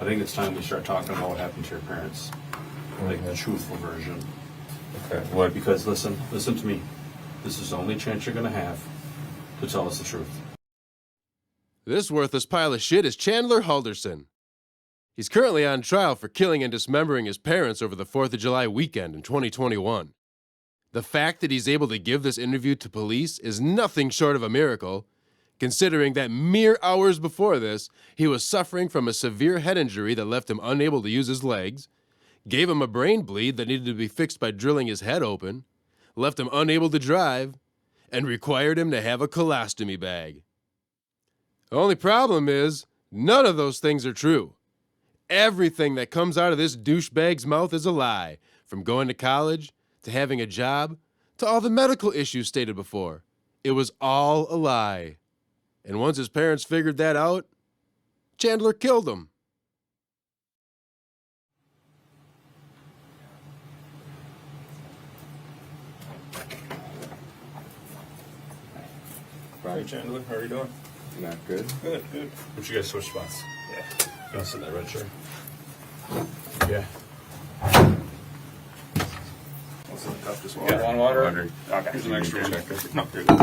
I think it's time we start talking about what happened to your parents, like the truthful version. Okay. What? Because listen to me. This is the only chance you're going to have to tell us the truth. This worthless pile of shit is Chandler Halderson. He's currently on trial for killing and dismembering his parents over the 4th of July weekend in 2021. The fact that he's able to give this interview to police is nothing short of a miracle, considering that mere hours before this, he was suffering from a severe head injury that left him unable to use his legs, gave him a brain bleed that needed to be fixed by drilling his head open, left him unable to drive, and required him to have a colostomy bag. The only problem is, none of those things are true. Everything that comes out of this douchebag's mouth is a lie, from going to college, to having a job, to all the medical issues stated before. It was all a lie. And once his parents figured that out, Chandler killed him. Hey, Chandler, how are you doing? Not good. Good, good. Would you guys switch spots? Yeah. You want to sit in that red chair? Yeah. What's in the cup? Just Yeah, want water? Okay. Here's an extra one. Check this. No, you're good.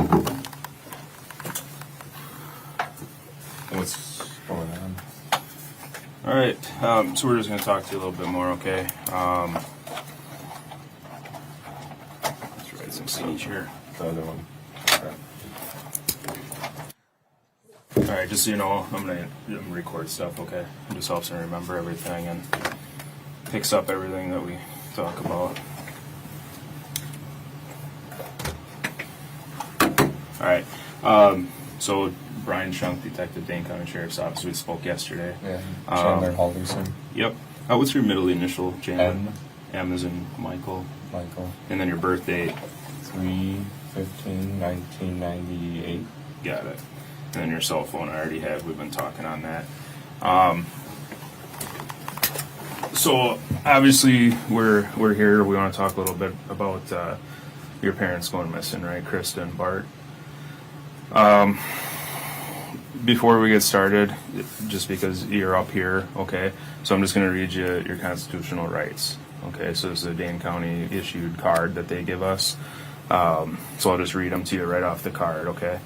What's going on? All right. So we're just going to talk to you a little bit more, okay? Let's write some signage here. The other one. All right, just so you know, I'm gonna record stuff, okay? It just helps me remember everything and picks up everything that we talk about. All right. So Brian Shunk, Detective, Dane County Sheriff's Office. We spoke yesterday. Yeah. Chandler Halderson. Yep. What's your middle initial, Chandler? M. M as in Michael. Michael. And then your birth date. 3/15/1998. Got it. And then your cell phone I already have. We've been talking on that. So obviously we're here. We want to talk a little bit about your parents going missing, right, Krista and Bart. Before we get started, just because you're up here, okay, so I'm just going to read you your constitutional rights. Okay, so this is a Dane County issued card that they give us. So I'll just read them to you right off the card, okay?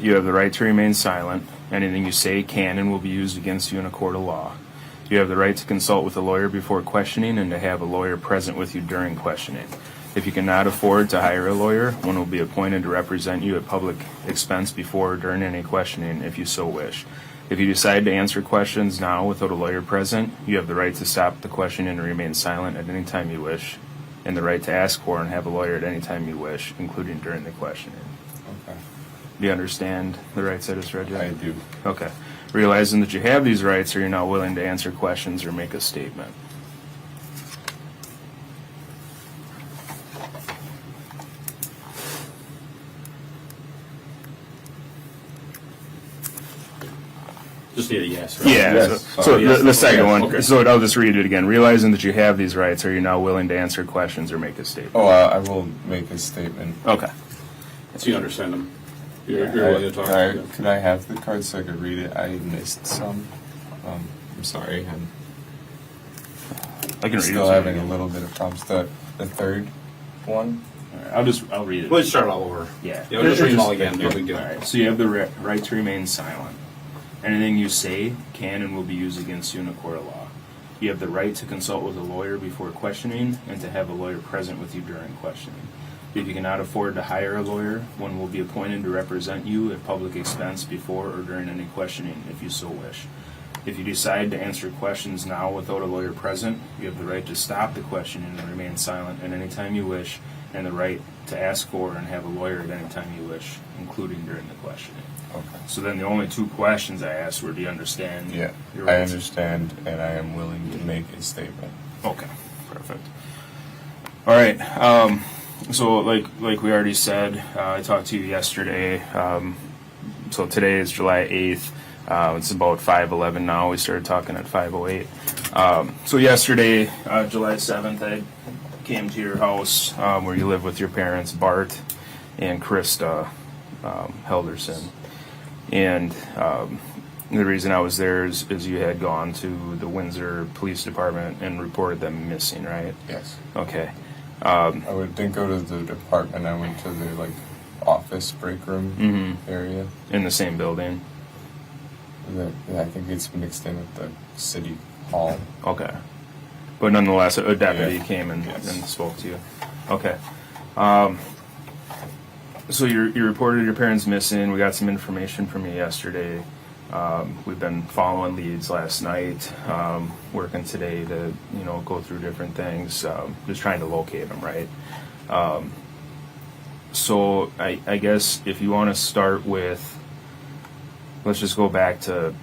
You have the right to remain silent. Anything you say can and will be used against you in a court of law. You have the right to consult with a lawyer before questioning and to have a lawyer present with you during questioning. If you cannot afford to hire a lawyer, one will be appointed to represent you at public expense before or during any questioning if you so wish. If you decide to answer questions now without a lawyer present, you have the right to stop the questioning and remain silent at any time you wish, and the right to ask for and have a lawyer at any time you wish, including during the questioning. Okay. Do you understand the rights I just read you? I do. Okay. Realizing that you have these rights, are you now willing to answer questions or make a statement? Just need a yes, right? Yeah. Yes. So Yes. the second Okay. one. Okay. So I'll just read it again. Realizing that you have these rights, are you now willing to answer questions or make a statement? Oh, I will make a statement. Okay. So you understand them. You're willing to talk to them. Could I have the card so I could read it? I missed some. I'm sorry. I'm I can read still it. having a little bit of problems. The third one. All right, I'll read it. We'll just start all over. Yeah. Yeah, we'll just read them all again. No big deal. All right. So you have the right to remain silent. Anything you say can and will be used against you in a court of law. You have the right to consult with a lawyer before questioning and to have a lawyer present with you during questioning. If you cannot afford to hire a lawyer, one will be appointed to represent you at public expense before or during any questioning if you so wish. If you decide to answer questions now without a lawyer present, you have the right to stop the questioning and remain silent at any time you wish, and the right to ask for and have a lawyer at any time you wish, including during the questioning. Okay. So then the only two questions I asked were, do you understand? Yeah. your I rights? understand, and I am willing to make a statement. Okay, perfect. All right. So like we already said, I talked to you yesterday. So today is July 8th. It's about 5:11 now. We started talking at 5:08. So yesterday, July 7th, I came to your house where you live with your parents, Bart and Krista Halderson. And The reason I was there is you had gone to the Windsor Police Department and reported them missing, right? Yes. Okay. Didn't go to the department. I went to the like office break room area. In the same building. I think it's mixed in with the city hall. Okay. But nonetheless, a deputy Yeah. came and Yes. spoke to you. Okay. So you reported your parents missing. We got some information from you yesterday. We've been following leads last night, working today to go through different things, just trying to locate them, right? So I guess if you want to start with, let's just go back to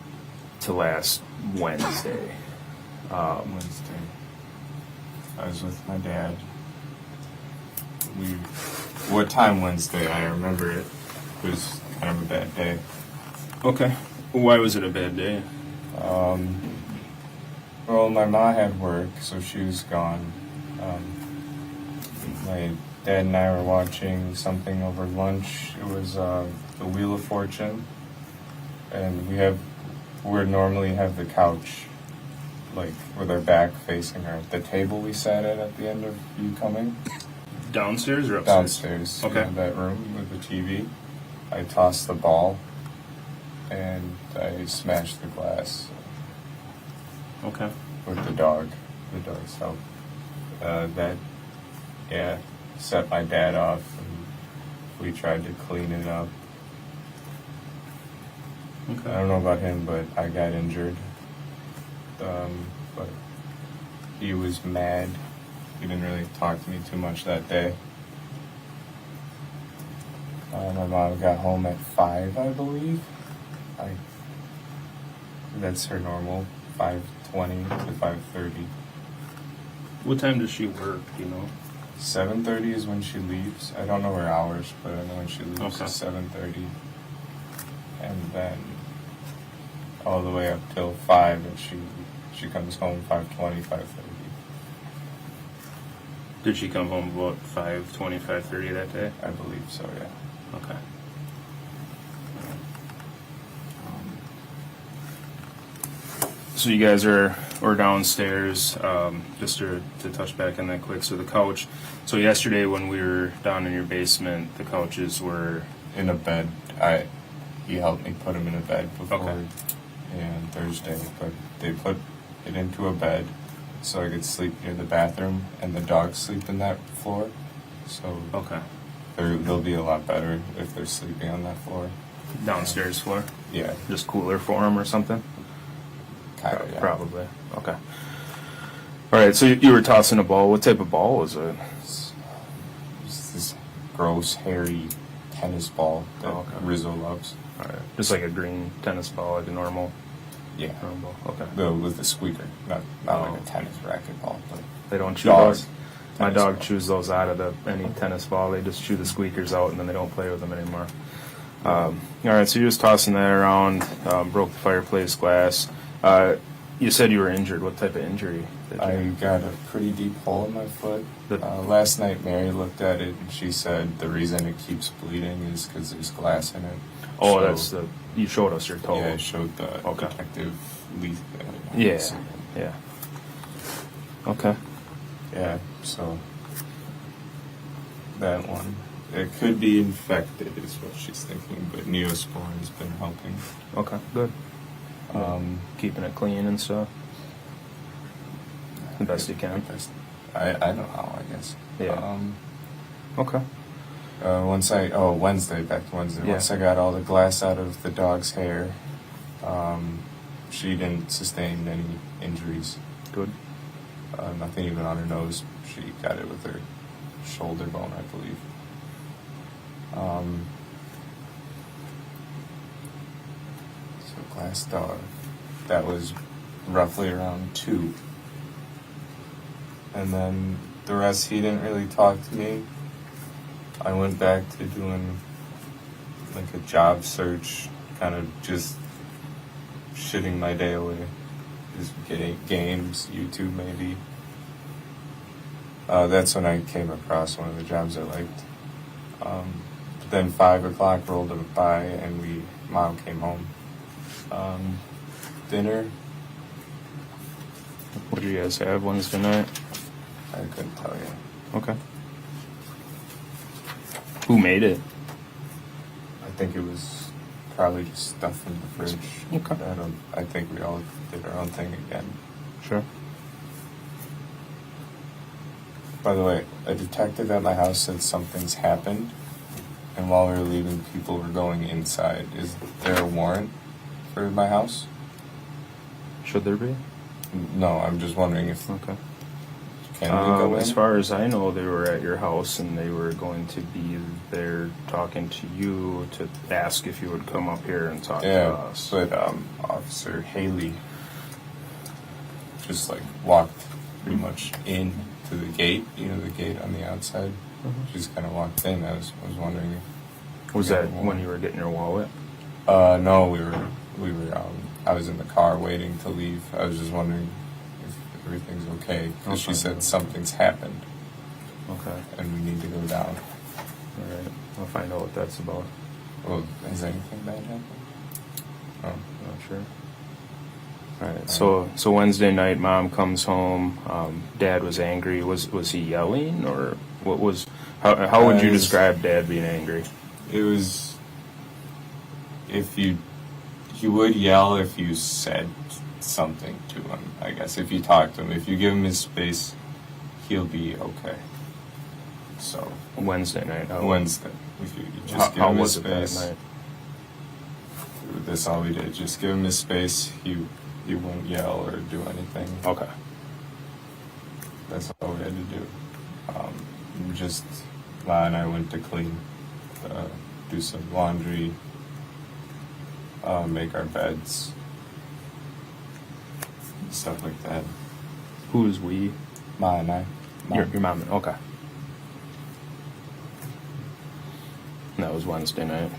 last Wednesday. Wednesday. I was with my dad. What time Wednesday? I remember it was kind of a bad day. Okay. Why was it a bad day? Well, my mom had work, so she was gone. My dad and I were watching something over lunch. It was The Wheel of Fortune, and we normally have the couch, like with our back facing the table we sat at the end of you coming. Downstairs or upstairs? Downstairs. Okay. In that room with the TV. I tossed the ball, and I smashed the glass Okay. with the dog. The dog's help. That set my dad off, and we tried to clean it up. I Okay. don't know about him, but I got injured. But he was mad. He didn't really talk to me too much that day. My mom got home at 5, I believe. That's her normal, 5:20 to 5:30. What time does she work? Do you know? 7:30 is when she leaves. I don't know her hours, but I know when she leaves Okay. is 7:30. And then all the way up till 5, and she comes home 5:20, 5:30. Did she come home about 5:20, 5:30 that day? I believe so, yeah. Okay. So you guys are downstairs, just to touch back on that quick. So the couch. So yesterday when we were down in your basement, the couches were In a bed. He helped me put him in a bed before. Okay. And Thursday, but they put it into a bed so I could sleep near the bathroom, and the dogs sleep in that floor. So okay. they'll be a lot better if they're sleeping on that floor. Downstairs floor, Yeah, just cooler for them or something. kind of. Yeah. Probably. Okay. All right. So you were tossing a ball. What type of ball was it? It's this gross, hairy tennis ball that Oh, okay. Rizzo loves. All right. Just like a green tennis ball, like a normal Yeah, ball. Okay. with the squeaker, not Oh. like a tennis racket ball, but They don't chew Dog. those. My Tennis dog ball. chews those out of any tennis ball. They just chew the squeakers out and then they don't play with them anymore. All right, so you're just tossing that around, broke the fireplace glass. You said you were injured. What type of injury? I got a pretty deep hole in my foot. Last night, Mary looked at it and she said the reason it keeps bleeding is because there's glass in it. Oh, So, that's the. You showed us your toe. Yeah, I showed the Okay. detective leaf. Yeah. Yeah. Okay. Yeah, so that one. It could be infected, is what she's thinking, but Neosporin's been helping. Okay. Good. Keeping Keeping it clean and stuff. The best you can. I know how, I guess. Yeah. Okay. Wednesday, back to Wednesday. Yeah. Once I got all the glass out of the dog's hair, she didn't sustain any injuries. Good. Nothing even on her nose. She got it with her shoulder bone, I believe. So glass dog. That was roughly around 2. And then the rest, he didn't really talk to me. I went back to doing like a job search, kind of just shitting my day away. Just getting games, YouTube maybe. That's when I came across one of the jobs I liked. Then 5 o'clock rolled by and Mom came home. Dinner, What do you guys have Wednesday night? I couldn't tell you. Okay. Who made it? I think it was probably just stuff in the fridge. Okay. I think we all did our own thing again. Sure. By the way, a detective at my house said something's happened, and while we were leaving, people were going inside. Is there a warrant for my house? Should there be? No, I'm just wondering if Okay. can we go in? As far as I know, they were at your house and they were going to be there talking to you to ask if you would come up here and talk to Yeah, us. but Officer Haley just like walked pretty much in to the gate. You know, the gate on the outside. She just kind of walked in. I was wondering if Was that when you were getting your wallet? no, we were. I was in the car waiting to leave. I was just wondering if everything's okay because she Okay. said something's happened Okay. and we need to go down. All right. I'll find out what that's about. Well, has anything bad happened? Oh, Not sure. All right. So Wednesday night, Mom comes home. Dad was angry. Was he yelling or what was? How would you It was- describe Dad being angry? it was. He would yell if you said something to him. I guess if you talk to him, if you give him his space, he'll be okay. So Wednesday night. Wednesday, if you just give how him his was it that space. night? That's all we did. Just give him his space. He won't yell or do anything. Okay. That's all we had to do. Just Ma and I went to clean, do some laundry, make our beds, stuff like that. Who is we? Ma and I. Your mom. Okay. And that was Wednesday night.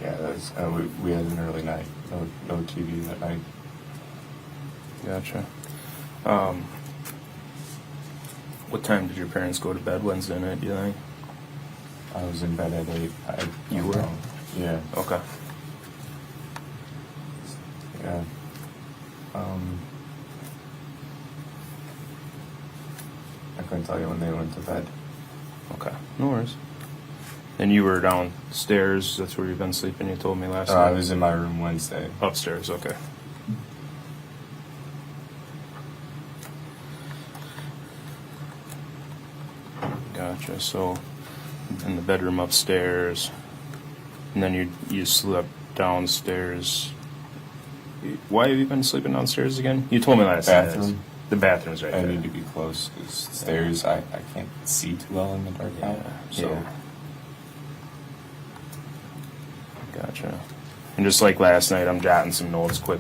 Yeah, that's, we had an early night. No TV that night. Gotcha. What time did your parents go to bed Wednesday night, do you think? I was in bed at 8. You were? Yeah. Okay. Yeah. I couldn't tell you when they went to bed. Okay. No worries. And you were downstairs, that's where you've been sleeping, you told me last night? I was in my room Wednesday. Upstairs, okay. Gotcha. So, in the bedroom upstairs, and then you slept downstairs. Why have you been sleeping downstairs again? You told me last night. Bathroom. The bathroom's right I there. need to be close because stairs, I can't see too well in the dark now. So Yeah. Gotcha. And just like last night, I'm jotting some notes quick.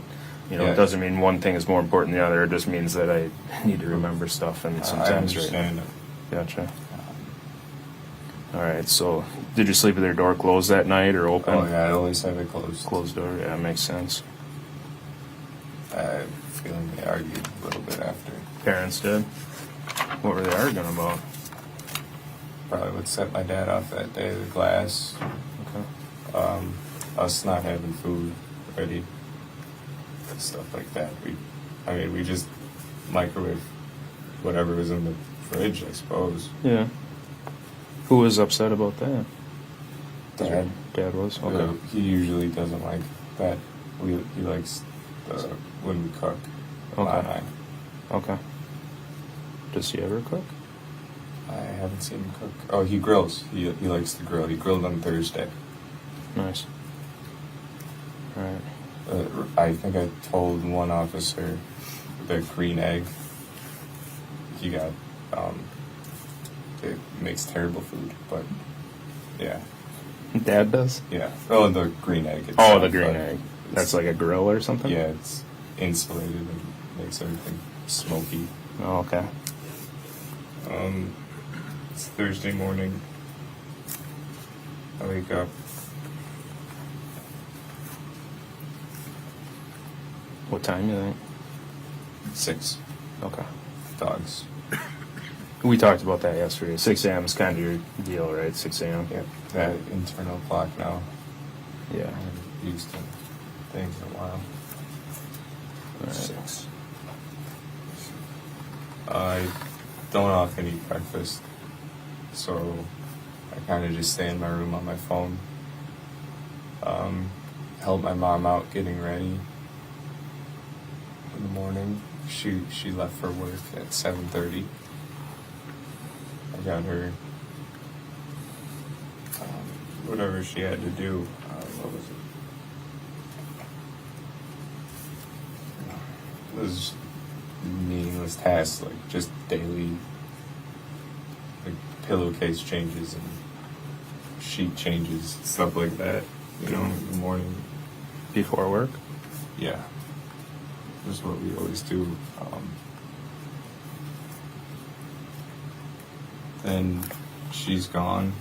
You know, Yeah. it doesn't mean one thing is more important than the other. It just means that I need to remember stuff, and I sometimes understand. Gotcha. All right. So, did you sleep with your door closed that night or open? Oh yeah, I always have it closed. Closed door. Yeah, makes sense. I have a feeling they argued a little bit after. Parents did. What were they arguing about? Probably what set my dad off that day, the glass. Okay. Us not having food ready, stuff like that. We just microwave whatever was in the fridge, I suppose. Yeah. Who was upset about that? Dad. Dad was. Okay. He usually doesn't like that. He likes when we cook. Okay. Ma and I. Okay. Does he ever cook? I haven't seen him cook. Oh, he grills. He likes to grill. He grilled on Thursday. Nice. All right. I think I told one officer the green egg he got. It makes terrible food, but yeah, Dad does? yeah. Oh, the green egg. Oh, itself, the green but egg. it's- That's like a grill or something? Yeah, it's insulated and makes everything smoky. Oh, okay. It's Thursday morning. I wake up. What time you think? 6. Okay. Dogs. We talked about that yesterday. 6 a.m. is kind of your deal, right? 6 a.m. Yep. That internal clock now. Yeah. I haven't used it things in a while. 6. I don't often eat breakfast, so I kind of just stay in my room on my phone. Help my mom out getting ready in the morning. She left for work at 7:30. I got her whatever she had to do. What was it? It was meaningless tasks, like just daily, like pillowcase changes and sheet changes, stuff like that. You know, in the morning. Before work? Yeah, that's what we always do. Then she's gone.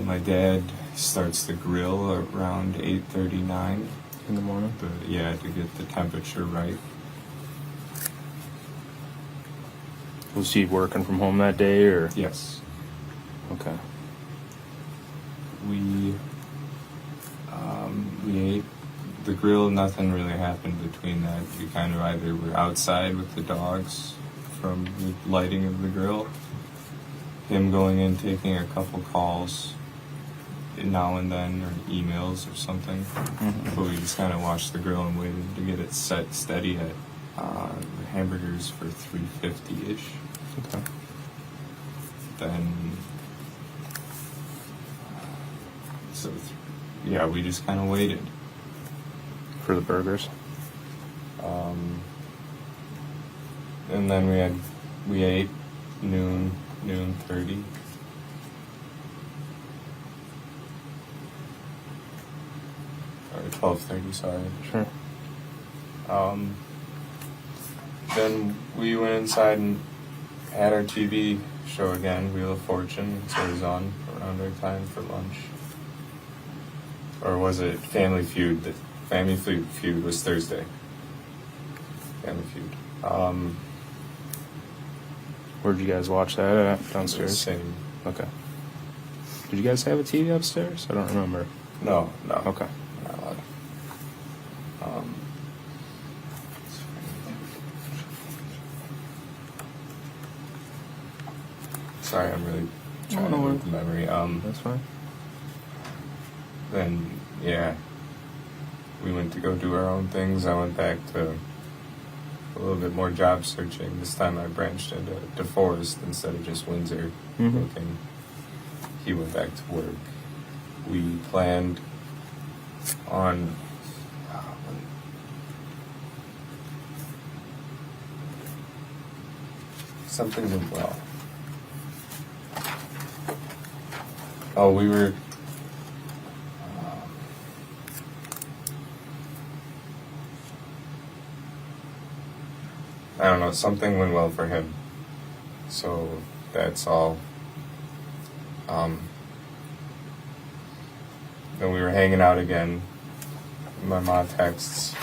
My dad starts the grill around 8:39 In the morning? to get the temperature right. Was he working from home that day, or? Yes, Okay. we ate the grill. Nothing really happened between that. We kind of either were outside with the dogs from the lighting of the grill, him going in, taking a couple calls now and then, or emails or something. But we just kind of watched the grill and waited to get it set steady at the hamburgers for 350-ish. Okay. Then, we just kind of waited. For the burgers? And then we ate noon 30. Or 12:30, sorry. Sure. Then we went inside and had our TV show again, Wheel of Fortune. So it was on around our time for lunch. Or was it Family Feud? The Family Feud was Thursday. Family Feud. Where'd you guys watch that at? Downstairs? Same. Okay. Did you guys have a TV upstairs? I don't remember. No. Okay. Not allowed. Sorry, I'm really trying to work the memory. That's fine. Then, we went to go do our own things. I went back to a little bit more job searching. This time I branched into DeForest instead of just Windsor looking. He went back to work. We planned on something went well. Oh, we were I don't know, something went well for him. So that's all. Then we were hanging out again. My mom texts.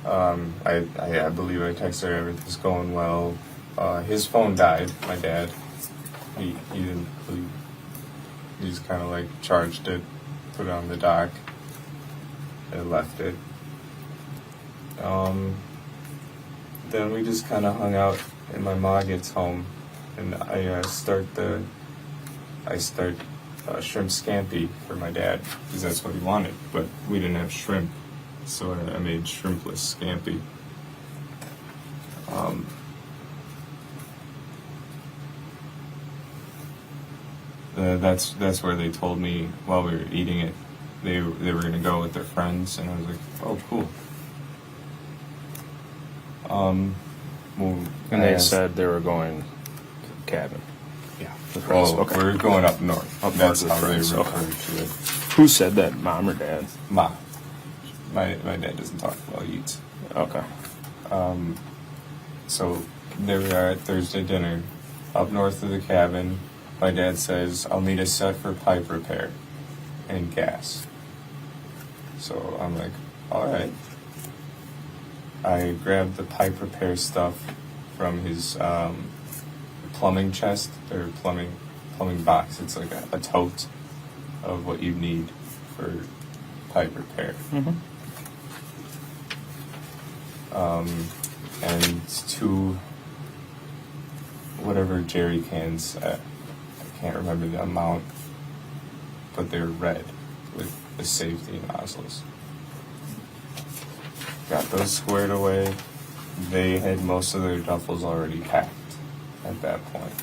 I believe I texted her everything's going well. His phone died, my dad. He didn't believe. He just kind of like charged it, put it on the dock, and left it. Then we just kind of hung out, and my mom gets home, and I start shrimp scampi for my dad because that's what he wanted, but we didn't have shrimp, so I made shrimpless scampi. That's where they told me while we were eating it they were gonna go with their friends, and I was like, oh, cool. And they said they were going to the cabin. Yeah. The friends, okay. We're going up north. Up That's north how with they friends, refer to it. Who said that, mom or dad? Ma. My dad doesn't talk while he eats. Okay. So there we are at Thursday dinner, up north of the cabin. My dad says, I'll need a set for pipe repair and gas. So I'm like, all right. I grabbed the pipe repair stuff from his plumbing chest or plumbing box. It's like a tote of what you need for pipe repair. And 2 whatever jerry cans. I can't remember the amount, but they're red with the safety nozzles. Got those squared away. They had most of their duffels already packed at that point.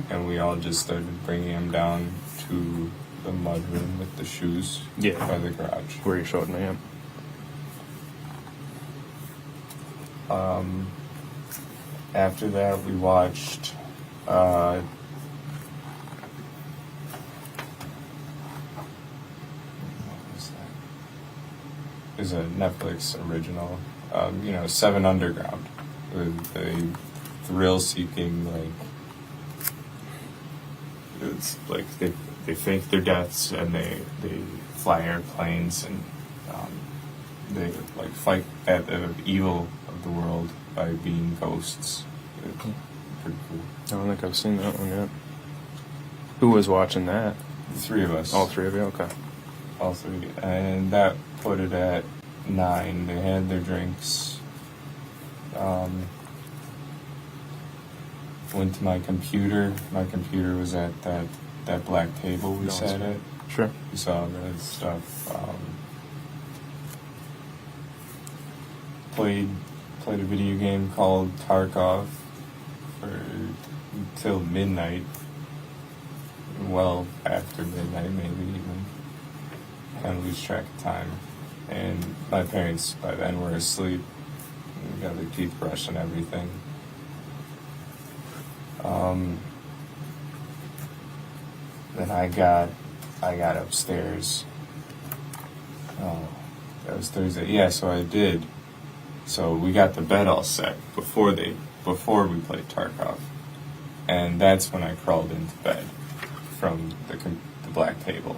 And we all just started bringing them down to the mud room with the shoes by the garage. Where you showed me, yeah. After that, we watched what was that? It was a Netflix original, 7 Underground, with a thrill-seeking, it's like they fake their deaths and they fly airplanes and they like fight at the evil of the world by being ghosts. It's pretty cool. I don't think I've seen that one yet. Who was watching that? The 3 of us. All 3 of you? Okay. All 3. And that put it at 9. They had their drinks. Went to my computer. My computer was at that black table we sat at. Sure. We saw that stuff. Played a video game called Tarkov until midnight. Well, after midnight, maybe even. Kind of lose track of time. And my parents by then were asleep. We got their teeth brushed and everything. Then I got upstairs. Oh, that was Thursday. Yeah, so I did. So we got the bed all set before we played Tarkov, and that's when I crawled into bed from the black table.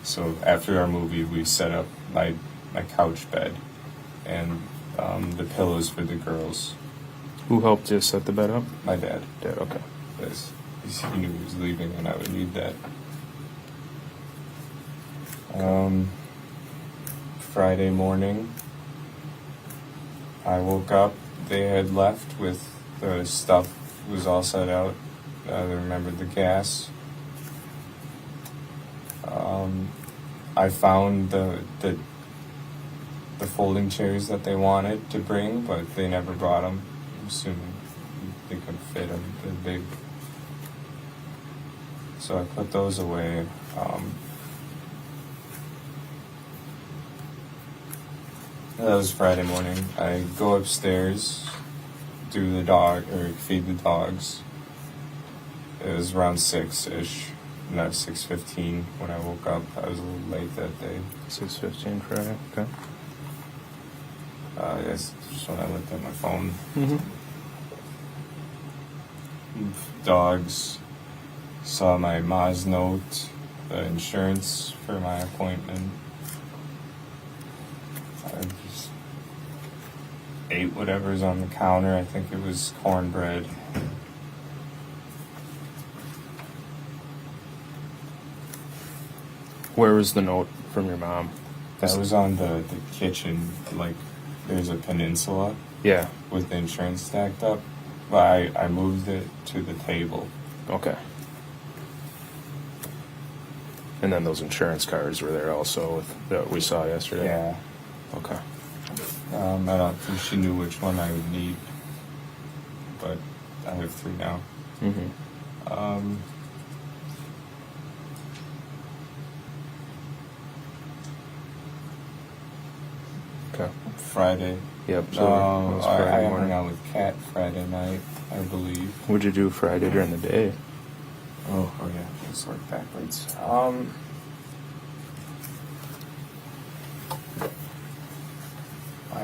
So after our movie, we set up my couch bed and the pillows for the girls. Who helped you set the bed up? My dad. Dad, okay. Yes, he knew he was leaving and I would need that. Friday morning, I woke up. They had left with the stuff was all set out. They remembered the gas. I found the folding chairs that they wanted to bring, but they never brought them. I'm assuming they couldn't fit them. They're big. So I put those away. That was Friday morning. I go upstairs, feed the dogs. It was around 6-ish, not 6:15 when I woke up. I was a little late that day. 6:15 Friday, okay. That's just when I looked at my phone. Dogs. Saw my Ma's note, the insurance for my appointment. I just ate whatever's on the counter. I think it was cornbread. Where was the note from your mom? That was on the kitchen, like there's a peninsula. Yeah. With the insurance stacked up. But I moved it to the table. Okay. And then those insurance cards were there also that we saw yesterday? Yeah. Okay. I don't think she knew which one I would need. But I have 3 now. Okay. Friday. Yep. So it was I Friday hung morning. out with Kat Friday night, I believe. What'd you do Friday during the day? Oh yeah, let's work backwards. I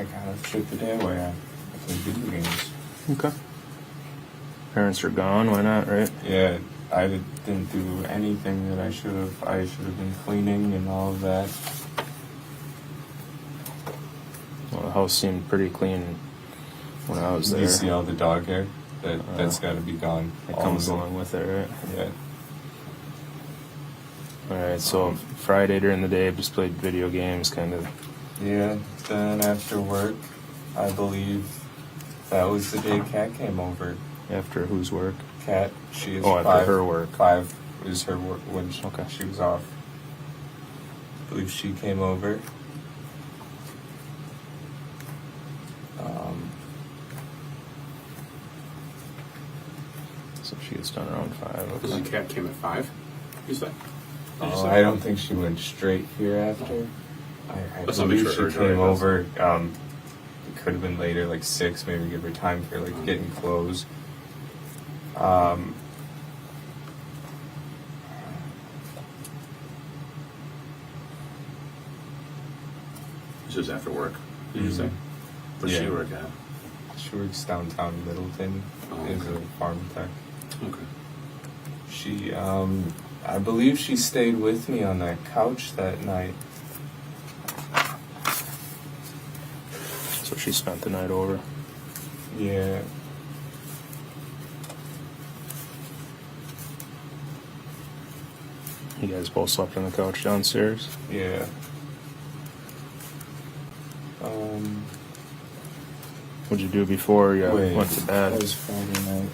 kind of took the day away. I played video games. Okay. Parents are gone. Why not, right? Yeah, I didn't do anything that I should have. I should have been cleaning and all of that. Well, the house seemed pretty clean when I was there. You see all the dog hair? That's got to be gone. It All comes of it. along with it, right? Yeah. All right, so Friday during the day, just played video games, kind of. Yeah. Then after work, I believe that was the day Kat came over. After whose work? Kat, she is After 5. her work. 5 is her work when Okay. she was off. I believe she came over. So she gets done around 5. This Okay. cat came at 5, you say? Did you say? I don't think she went straight here after. I Let's not make believe sure she her came drive over. It could have been later, like 6, maybe give her time for like getting clothes. This is after work, did you say? Where's she Yeah. work at? She works downtown Middleton Oh, as a okay. farm tech. Okay. She, I believe she stayed with me on that couch that night. So she spent the night over. Yeah. You guys both slept on the couch downstairs. Yeah. What'd you do before you Wait, went to bed? That was Friday night.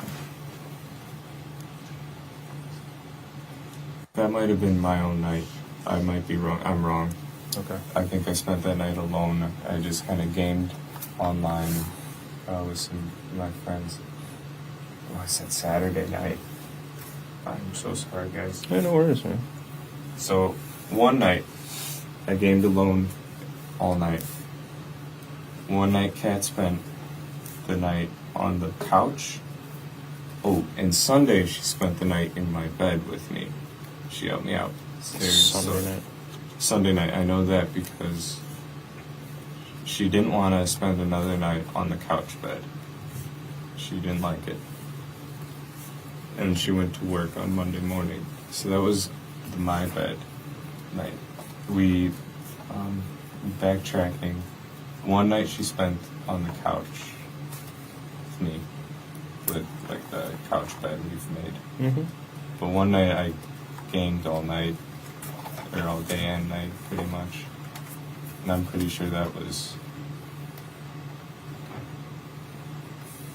That might have been my own night. I might be wrong. I'm wrong. Okay. I think I spent that night alone. I just kind of gamed online with some of my friends. Oh, I said Saturday night. I'm so sorry, guys. Yeah, no worries, man. So, one night, I gamed alone all night. One night, Kat spent the night on the couch. Oh, and Sunday, she spent the night in my bed with me. She helped me out. Sunday night. Sunday night, I know that because she didn't want to spend another night on the couch bed. She didn't like it. And she went to work on Monday morning. So that was my bed night. We, backtracking, one night she spent on the couch with me, with like the couch bed we've made. Mm-hmm. But one night I gamed all night, or all day and night, pretty much. And I'm pretty sure that was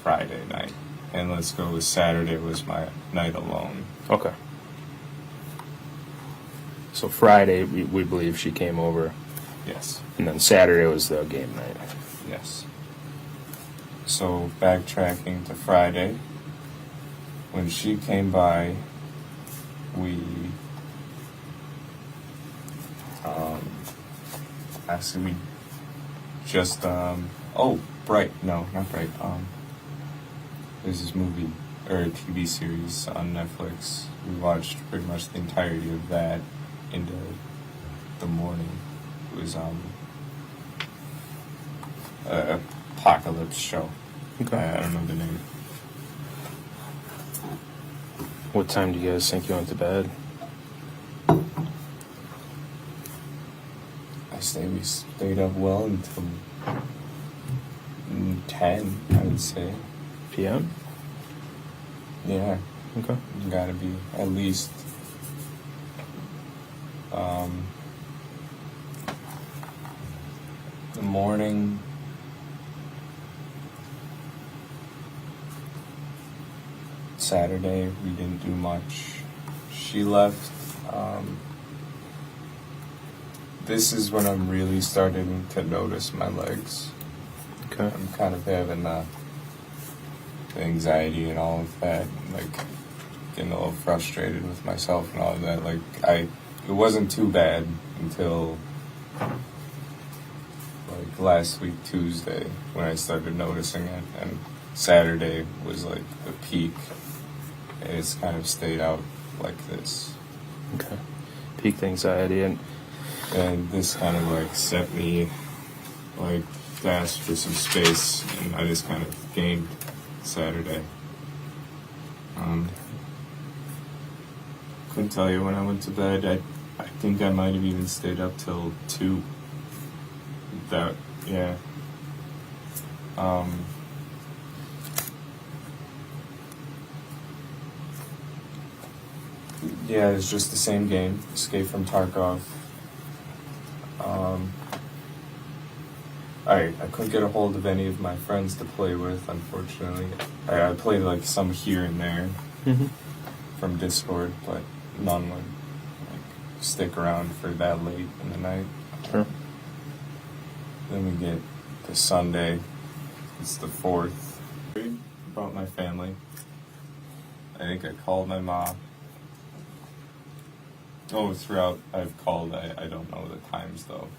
Friday night. And let's go with Saturday was my night alone. Okay. So Friday, we believe she came over, Yes. and then Saturday was the game night. Yes. So backtracking to Friday, when she came by, we actually we just Bright, no, not Bright. There's this movie or a TV series on Netflix. We watched pretty much the entirety of that into the morning. It was a apocalypse show. Okay. I don't know the name. What time do you guys think you went to bed? We stayed up well until 10, I would say. PM? Yeah, Okay. gotta be at least. The morning. Saturday, we didn't do much. She left. This is when I'm really starting to notice my legs. Okay. I'm kind of having the anxiety and all of that, like getting a little frustrated with myself and all of that. Like it wasn't too bad until like last week Tuesday when I started noticing it, and Saturday was like the peak, and it's kind of stayed out like this. Okay. Peak anxiety And this kind of like set me like to ask for some space, and I just kind of gamed Saturday. Couldn't tell you when I went to bed. I think I might have even stayed up till 2. That, yeah. Yeah, it's just the same game. Escape from Tarkov. I couldn't get a hold of any of my friends to play with, unfortunately. I played like some here and there from Discord, but none would like stick around for that late in the night. Sure. Then we get to Sunday. It's the 4th. About my family. I think I called my mom. Oh, throughout I've called. I don't know the times though.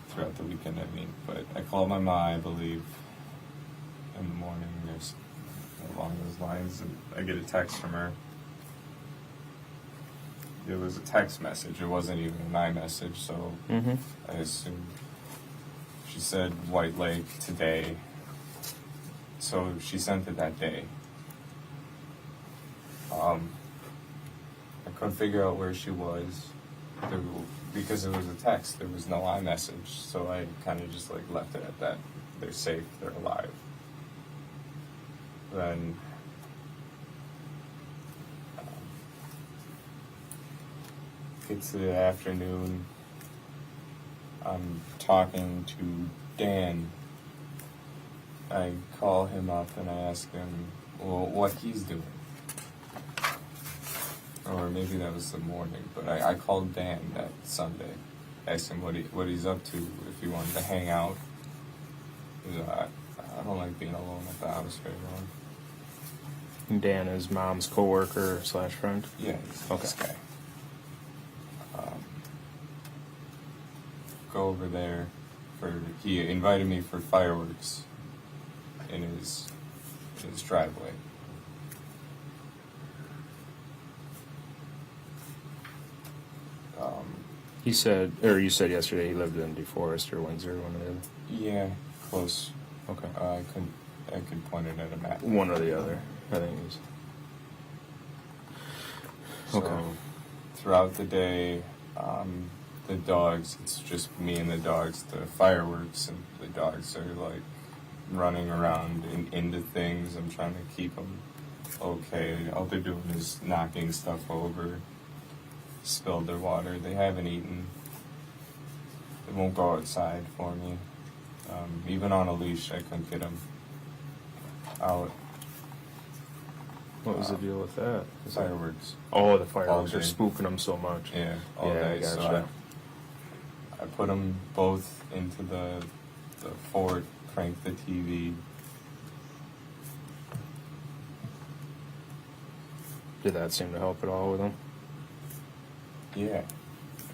Throughout the weekend, I mean. But I called my mom, I believe, in the morning. There's along those lines, and I get a text from her. It was a text message. It wasn't even an iMessage, so I assumed. She said White Lake today. So she sent it that day. I couldn't figure out where she was because it was a text. There was no iMessage, so I kind of just like left it at that. They're safe. They're alive. Then gets to the afternoon. I'm talking to Dan. I call him up and I ask him, well, what he's doing. Or maybe that was the morning, but I called Dan that Sunday. Asked him what he's up to, if he wanted to hang out. 'Cause I don't like being alone at the house very long. Dan is mom's coworker / friend. Yeah, he's this guy. Go over there he invited me for fireworks in his driveway. He said, or you said yesterday he lived in DeForest or Windsor, one or the other. Yeah, close. Okay. I could point it at a map. One or the other, I think it was. So, Okay. throughout the day, the dogs, it's just me and the dogs, the fireworks, and the dogs are like running around into things. I'm trying to keep them okay. All they're doing is knocking stuff over, spilled their water. They haven't eaten. They won't go outside for me. Even on a leash, I couldn't get them out. What was the deal with that? Fireworks. Oh, the fireworks All are day. spooking them so much. Yeah, all Yeah, I day. So gotcha. I put them both into the fort, cranked the TV. Did that seem to help at all with them? Yeah,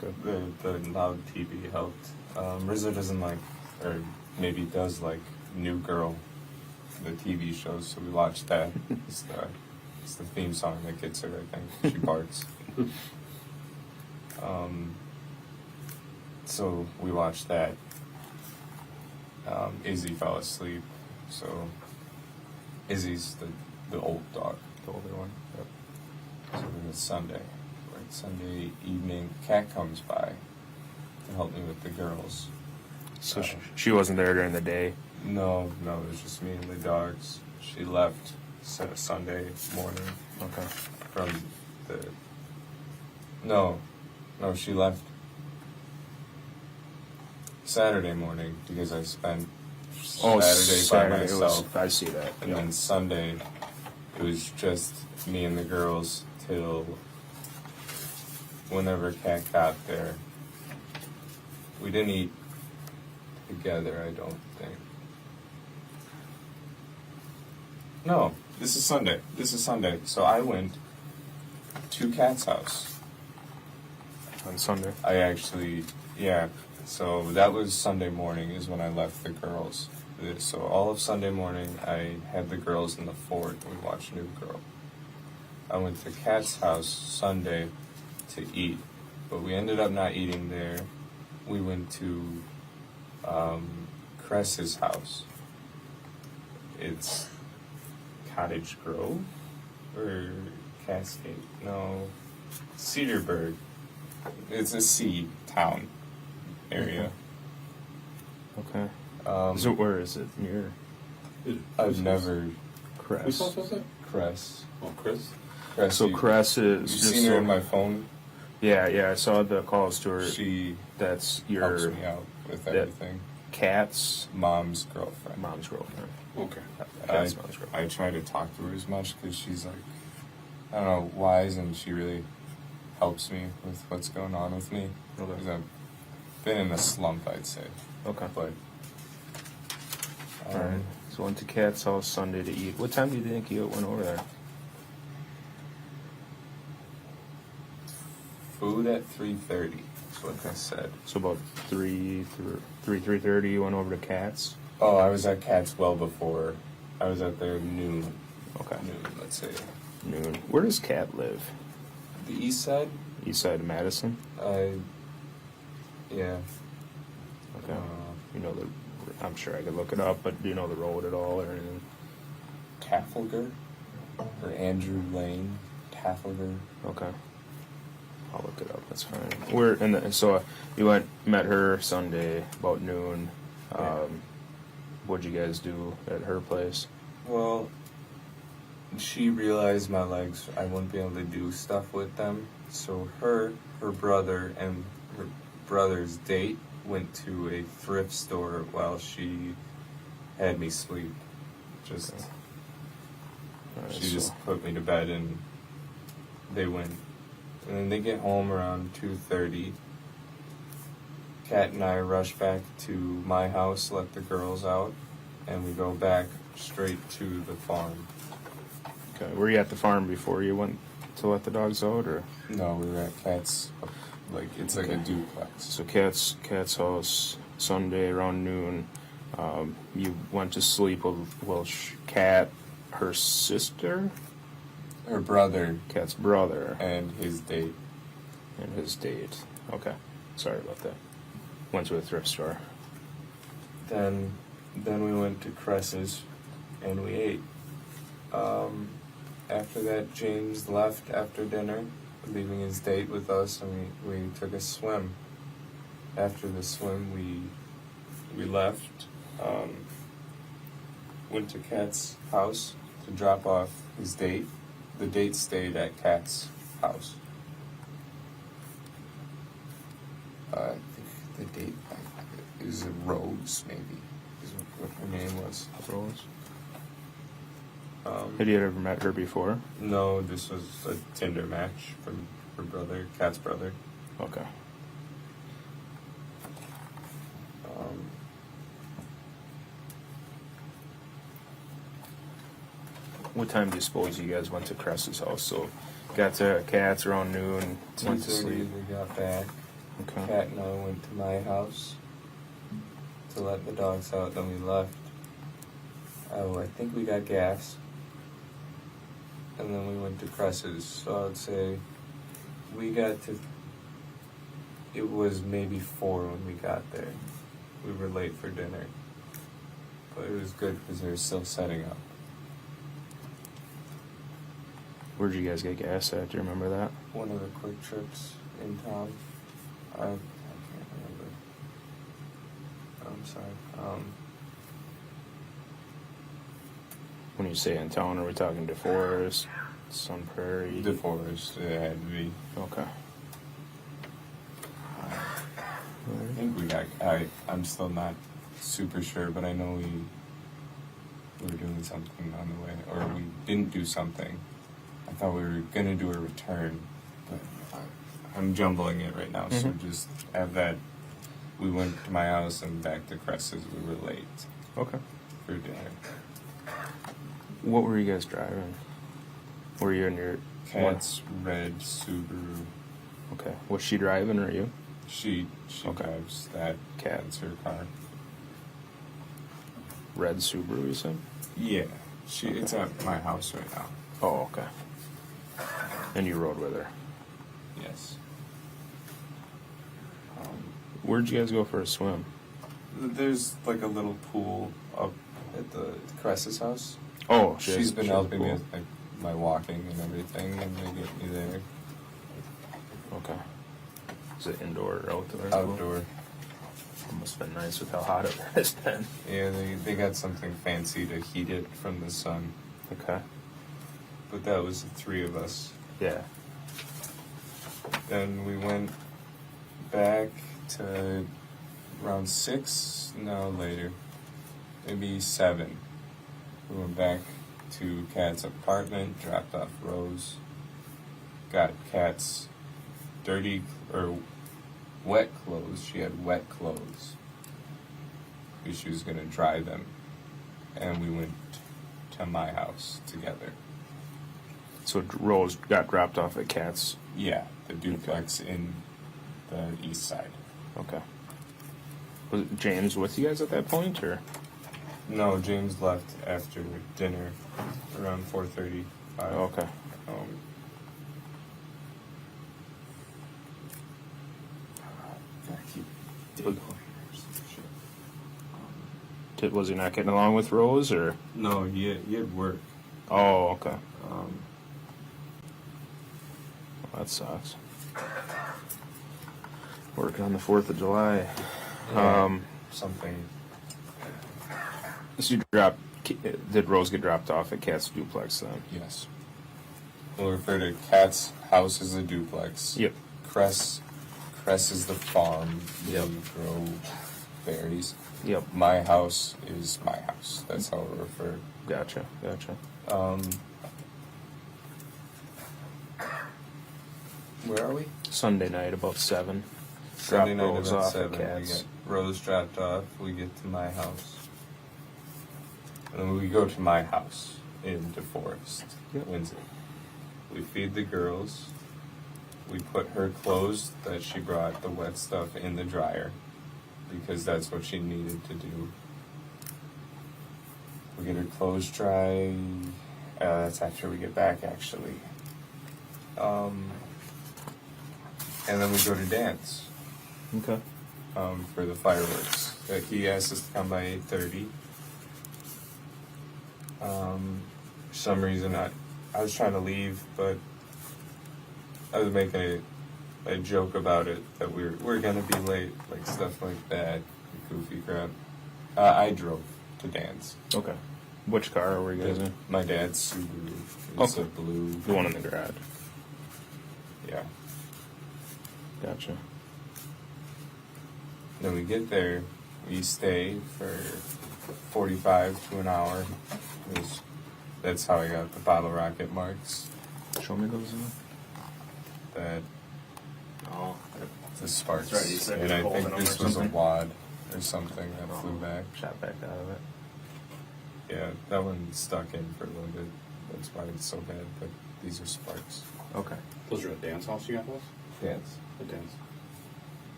Good. the loud TV helped. Rizzo doesn't like, or maybe does like New Girl, the TV show, so we watched that. It's the theme song that gets her, I think. She barks. So we watched that. Izzy fell asleep, so Izzy's the old dog, the older one. Yep. So then it's Sunday. Right, Sunday evening, Kat comes by to help me with the girls. So she wasn't there during the day? No, it was just me and the dogs. She left Sunday morning Okay. from the... No, she left Saturday morning because I spent Saturday by myself. I see that. And then Sunday, it was just me and the girls till whenever Kat got there. We didn't eat together, I don't think. No, this is Sunday. So I went to Kat's house. On Sunday. I actually, yeah. So that was Sunday morning is when I left the girls. So all of Sunday morning, I had the girls in the fort. We watched New Girl. I went to Kat's house Sunday to eat, but we ended up not eating there. We went to Cress's house. It's Cottage Grove or Cascade? No, Cedarburg. It's a sea town area. Okay. So where is it? Near I've never Crest. Whose house was that? Cress. Oh, Chris. Cress, So you- Cress You is just seen her so, in my phone? yeah. I saw the calls to her. She That's helps your me out with that- everything. cat's Mom's girlfriend. mom's girlfriend. Okay. Cat's mom's girlfriend. I try to talk to her as much because she's like, I don't know, wise, and she really helps me with what's going on with me. Okay. 'Cause I've been in a slump, I'd say. Okay. But All right. So went to Cat's house Sunday to eat. What time do you think you went over there? food at 3:30. That's what they said. So about 3:30. You went over to Cat's. Oh, I was at Cat's well before. I was at there noon. Okay. Noon, let's say. Noon. Where does Cat live? The east side? East side of Madison. Yeah. Okay. You know the. I'm sure I could look it up, but do you know the road at all or anything? Trafalgar? Or Andrew Lane? Trafalgar? Okay. I'll look it up. That's fine. So you met her Sunday about noon. Yeah. What'd you guys do at her place? Well, she realized my legs, I wouldn't be able to do stuff with them. So her brother, and her brother's date went to a thrift store while she had me sleep. Just, Okay. All right, she just put me to bed and they went. And then they get home around 2:30. Kat and I rush back to my house, let the girls out, and we go back straight to the farm. Okay. Were you at the farm before you went to let the dogs out, or? No, we were at Kat's, like, it's like a Okay. duplex. So Cat's house Sunday around noon. You went to sleep with Cat, her sister, Her brother Cat's brother, and his date. and his date. Okay. Sorry about that. Went to a thrift store. Then we went to Cress's and we ate. After that, James left after dinner, leaving his date with us, and we took a swim. After the swim, we left. Went to Kat's house to drop off his date. The date stayed at Kat's house. I think the date is Rose, maybe, is what her name was. Rose. Had you ever met her before? No, this was a Tinder match from her brother, Kat's brother. Okay. What time do you suppose you guys went to Cress's house? So, got to Cat's around noon, went to 2:30 sleep. we got back. Okay. Kat and I went to my house to let the dogs out, then we left. Oh, I think we got gas. And then we went to Cress's. So I'd say we got to, it was maybe 4 when we got there. We were late for dinner. But it was good because they were still setting up. Where'd you guys get gas at? Do you remember that? One of the quick trips in town. I can't remember. I'm sorry. When you say in town, are we talking DeForest, Sun Prairie? DeForest, it had to be. Okay. I think we got. I'm still not super sure, but I know we were doing something on the way, or we didn't do something. I thought we were gonna do a return, but I'm jumbling it right now. So just have that. We went to my house and back to Cress's. We were late Okay. for dinner. What were you guys driving? Were you in your Kat's red Subaru. Okay. Was she driving or you? She Okay. drives that. That's her car. Red Subaru, you said? Yeah, it's at my house right now. Oh, okay. And you rode with her. Yes. Where'd you guys go for a swim? There's like a little pool up at the Cress's house. Oh, She's been helping me with like my walking and everything, and they get me there. Okay. Is it indoor or outdoor? Outdoor. It must have been nice with how hot it has been. Yeah, they got something fancy to heat it from the sun. Okay. but that was the three of us. Yeah. Then we went back to around 6, no, later, maybe 7. We went back to Kat's apartment, dropped off Rose, got Kat's dirty or wet clothes. She had wet clothes because she was going to dry them, and we went to my house together. So Rose got dropped off at Kat's. Yeah, the duplex in the east side. Okay. Was James with you guys at that point, or? No, James left after dinner around 4:35. Okay. Was he not getting along with Rose, or? No, he had work. Oh, okay. Well, that sucks. Working on the 4th of July. Something. So did Rose get dropped off at Kat's duplex then? Yes. We'll refer to Kat's house as a duplex. Yep. Cress is the farm. Yep. We grow berries. Yep. My house is my house. That's how we refer. Gotcha. Where are we? Sunday night about 7. Sunday Drop night Rose about off 7. at We Kat's. get Rose dropped off. We get to my house. And then we go to my house in DeForest, Yep. Windsor. We feed the girls. We put her clothes that she brought, the wet stuff, in the dryer because that's what she needed to do. We get her clothes dry. That's after we get back, actually. And then we go to dance Okay. for the fireworks. He asked us to come by 8:30. For some reason, I was trying to leave, but I was making a joke about it that we're gonna be late, like stuff like that, goofy crap. I drove to dance. Okay. Which car were you guys in? My dad's Subaru. It's Okay. a blue. The one in the garage. Yeah. Gotcha. Then we get there. We stay for 45 to an hour. That's how I got the bottle rocket marks. Show me those. That Oh, the sparks. That's right, you said And you I were think holding them this or was a something. wad or something that flew back. shot back out of it. Yeah, that one stuck in for a little bit. That's why it's so bad. But these are sparks. Okay. Those are at dance house you got those? Yes. At dance.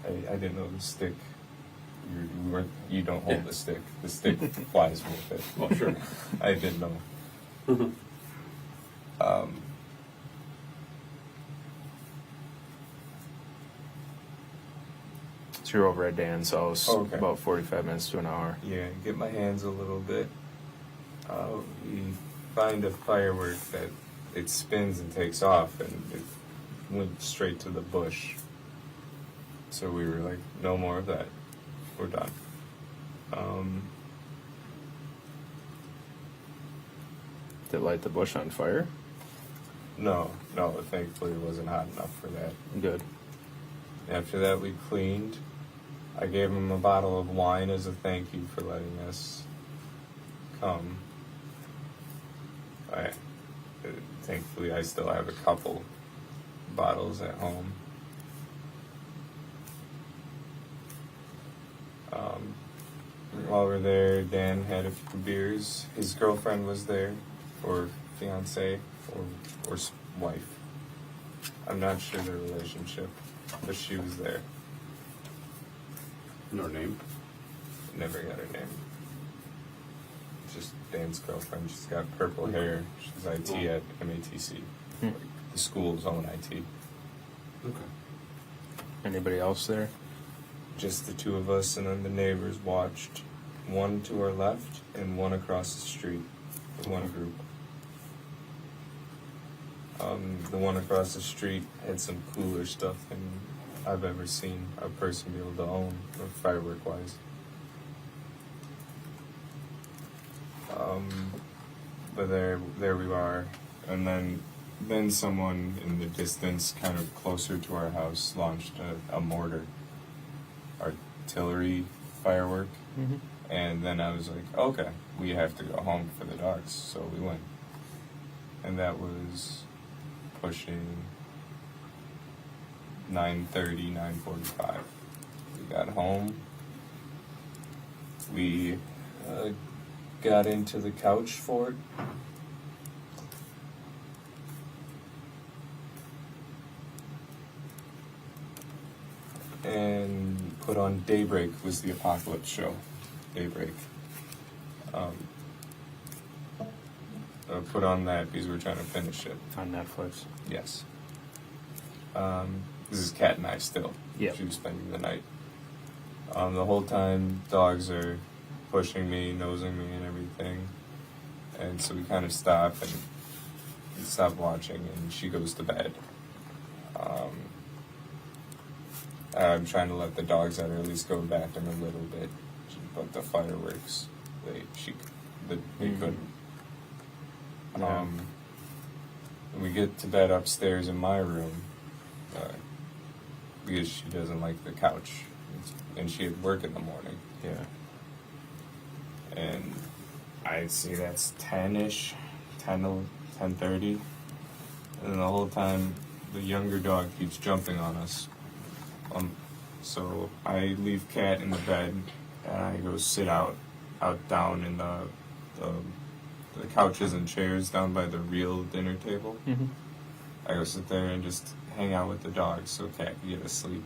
I didn't know the stick. You don't hold the stick. The stick flies with it. Oh, sure. I didn't know. So you're over at Dan's house Okay. about 45 minutes to an hour. Yeah, get my hands a little bit. We find a firework that it spins and takes off, and it went straight to the bush. So we were like, no more of that. We're done. Did it light the bush on fire? No, thankfully it wasn't hot enough for that. Good. After that, we cleaned. I gave him a bottle of wine as a thank you for letting us come. Thankfully, I still have a couple bottles at home. While we're there, Dan had a few beers. His girlfriend was there, or fiance, or wife. I'm not sure the relationship, but she was there. Know her name? Never got her name. Just Dan's girlfriend. She's got purple hair. She's IT at MATC. The school's own IT. Okay. Anybody else there? Just the two of us, and then the neighbors watched. One to our left and one across the street. One group. The one across the street had some cooler stuff than I've ever seen a person be able to own, firework-wise. but there we are, and then someone in the distance, kind of closer to our house, launched a mortar, artillery firework, and then I was like, okay, we have to go home for the dogs, so we went, and that was pushing 9:30, 9:45. We got home. We got into the couch fort. And put on Daybreak, was the apocalypse show. Daybreak. Put on that because we were trying to finish it. On Netflix. Yes. This is Kat and I still. Yep. She was spending the night. The whole time, dogs are pushing me, nosing me, and everything. And so we kind of stop and stop watching, and she goes to bed. I'm trying to let the dogs out, or at least go to the bathroom a little bit. But the fireworks, they couldn't. Yeah. We get to bed upstairs in my room because she doesn't like the couch, and she had work in the morning. Yeah. And I see that's 10-ish, 10:30, and the whole time the younger dog keeps jumping on us. So I leave Kat in the bed, and I go sit out down in the couches and chairs down by the real dinner table. I go sit there and just hang out with the dogs so Kat can get asleep.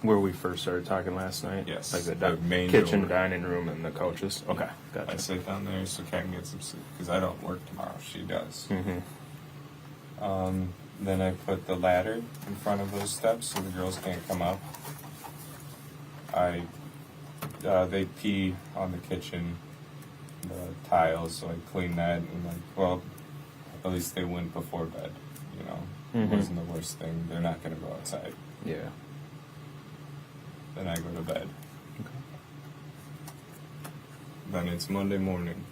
Where we first started talking last night? Yes. Like the The main kitchen, door. dining room, and the couches? Okay, I gotcha. sit down there so Kat can get some sleep because I don't work tomorrow. She does. Then I put the ladder in front of those steps so the girls can't come up. They pee on the kitchen, the tiles, so I clean that, and well, at least they went before bed, you know. It wasn't the worst thing. They're not going to go outside. Yeah. Then I go to bed. Okay. Then it's Monday morning.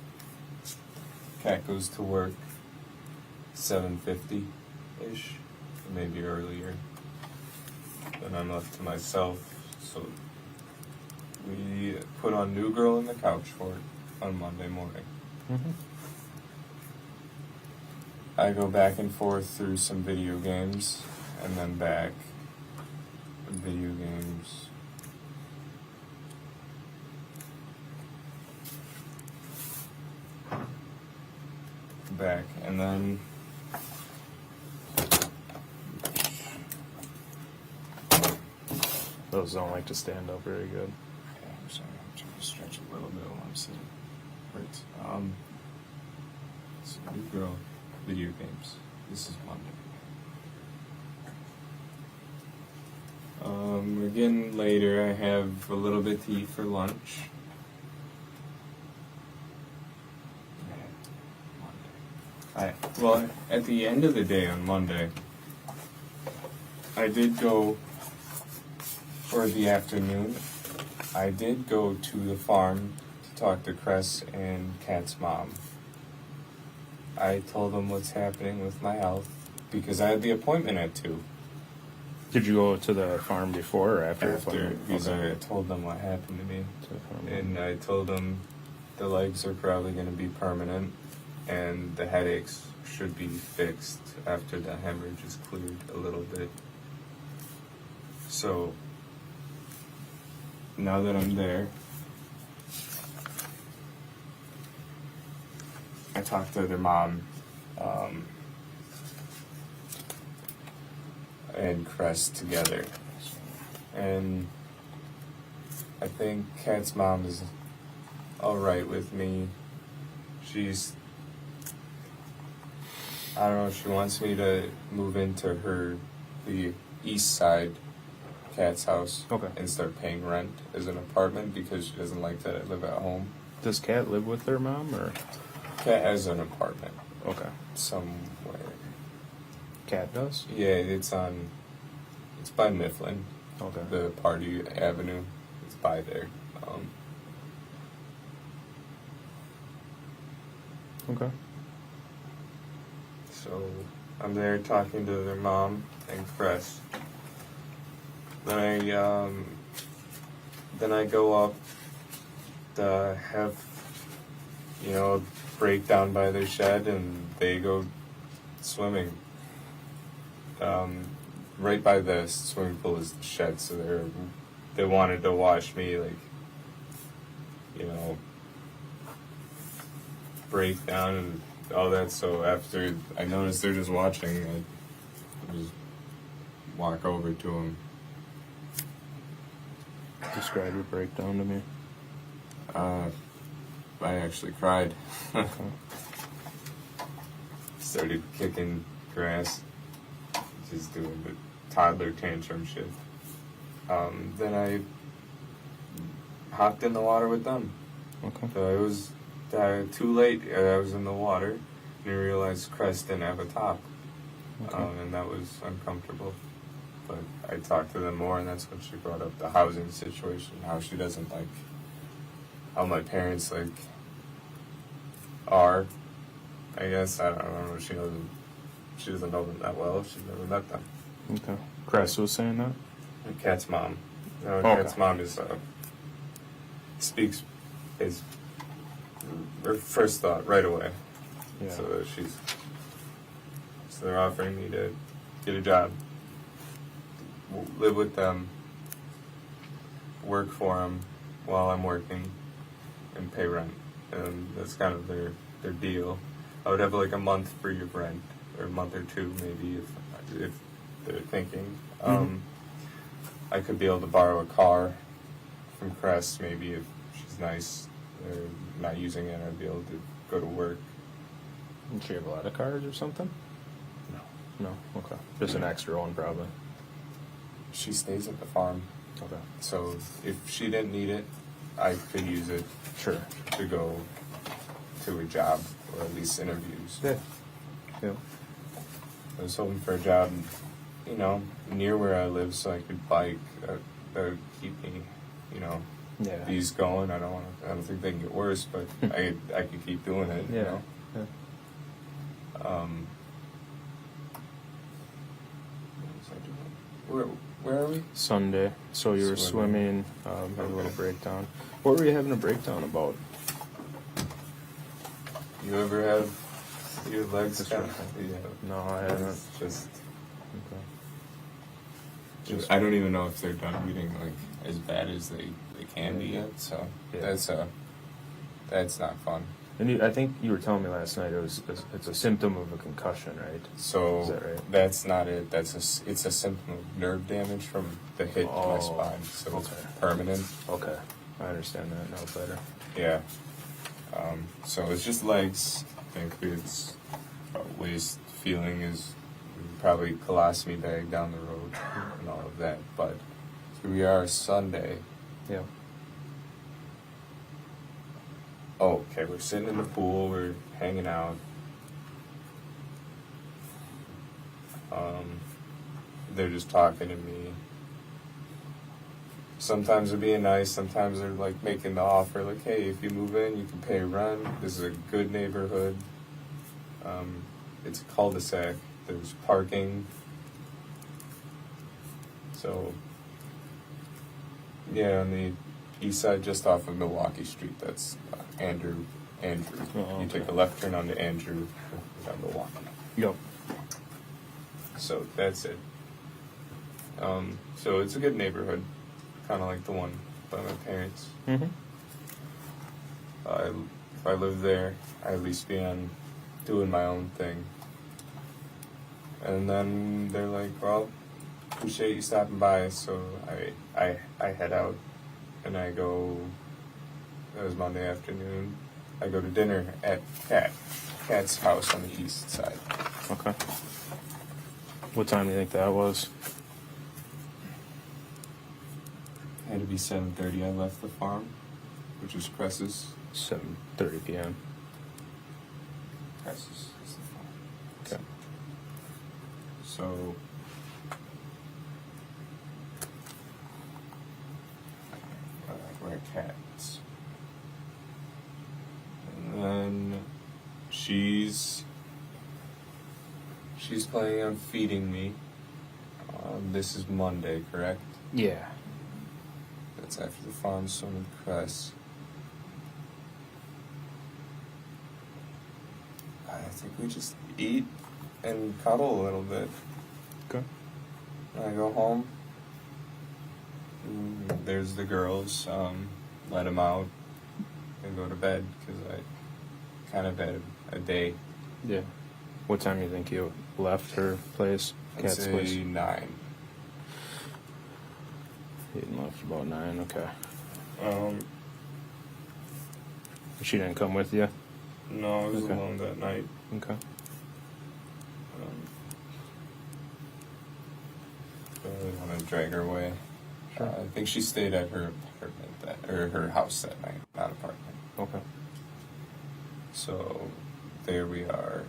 Kat goes to work 7:50-ish, maybe earlier. Then I'm left to myself, so we put on New Girl in the Couch Fort on Monday morning. I go back and forth through some video games, and then back. Video games. Back, and then Those don't like to stand up very good. yeah, I'm sorry, I'm trying to stretch a little bit while I'm sitting. Right. So New Girl, video games. This is Monday. Again later, I have a little bit to eat for lunch. Well, at the end of the day on Monday, I did go for the afternoon. I did go to the farm to talk to Cress and Kat's mom. I told them what's happening with my health because I had the appointment at 2. Did you go to the farm before or after? After, because Okay. I told them what happened to me. To the farm. And I told them the legs are probably going to be permanent and the headaches should be fixed after the hemorrhage is cleared a little bit. So now that I'm there, I talked to their mom and Cress together. And I think Kat's mom is alright with me. I don't know, she wants me to move into the east side Kat's house. Okay. And start paying rent as an apartment because she doesn't like that I live at home. Does Kat live with their mom or? Kat has an apartment Okay. somewhere. Kat does? Yeah, it's by Mifflin. Okay. The Party Avenue. It's by there. Okay. So I'm there talking to their mom and Chris. Then I go up to have, a breakdown by their shed, and they go swimming. Right by the swimming pool is the shed, so they wanted to watch me, like, break down and all that. So after I noticed they're just watching, I just walk over to them. Describe your breakdown to me. I actually cried. Started kicking grass, just doing the toddler tantrum shit. Then I hopped in the water with them. Okay. So it was too late. I was in the water, and I realized Crest didn't have a top, Okay. and that was uncomfortable. But I talked to them more, and that's when she brought up the housing situation, how she doesn't like how my parents are. I guess I don't know. She doesn't know them that well. She's never met them. Okay. Chris was saying that? Kat's mom. No, Okay. Kat's mom is speaks his her first thought right away. Yeah. So they're offering me to get a job, live with them, work for them while I'm working, and pay rent. And that's kind of their deal. I would have like a month free of rent, or a month or two maybe if they're thinking. I could be able to borrow a car from Crest maybe if she's nice. They're not using it. I'd be able to go to work. Did she have a lot of cars or something? No. No? Okay. Just an extra one, probably. She stays at the farm. Okay. So if she didn't need it, I could use it Sure. to go to a job, or at least interviews. Yeah. Yeah. I was hoping for a job, near where I live, so I could bike. That would keep me, Yeah. these going. I don't think they can get worse, but I could keep doing it. Yeah. Yeah. Where are we? Sunday. So you were swimming, had a little breakdown. What were you having a breakdown about? You ever have your legs Just kind right of? there. Yeah. No, I haven't. It's just. Okay. I don't even know if they're done reading like as bad as they can be yet. So Yeah. that's not fun. And I think you were telling me last night it's a symptom of a concussion, right? So Is that right? that's not it. It's a symptom of nerve damage from the hit to my spine. So it's okay. permanent. Okay. I understand that now better. Yeah. So it's just legs. I think it's waist feeling is probably colostomy bag down the road and all of that. But here we are Sunday. Yeah. Oh, okay, we're sitting in the pool, we're hanging out. They're just talking to me. Sometimes they're being nice, sometimes they're like making the offer, like, hey, if you move in, you can pay rent. This is a good neighborhood. It's a cul-de-sac. There's parking. So, yeah, on the east side, just off of Milwaukee Street, that's Andrew. Oh, You take a left turn onto Andrew, down Milwaukee. Yep. So that's it. So it's a good neighborhood, kind of like the one by my parents. Mm-hmm. If I lived there, I'd at least be on doing my own thing. And then they're like, well, appreciate you stopping by. So I head out and I go, that was Monday afternoon, I go to dinner at Kat's house on the east side. Okay. What time do you think that was? Had to be 7:30. I left the farm, which is Cress's. 7:30 p.m. Cress's is the farm. Okay. So we're at Kat's. And then she's she's planning on feeding me. This is Monday, correct? Yeah. That's after the farm swim with Cress. I think we just eat and cuddle a little bit. Okay. When I go home, there's the girls. Let them out and go to bed because I kind of had a day. Yeah. What time do you think you left her place? I'd Cat's say place? 9. You left about 9. Okay. Um, She didn't come with you. no, I was Okay. alone that night. Okay. Don't really want to drag her away. Sure. I think she stayed at her apartment or her house that night, not apartment. Okay. So there we are.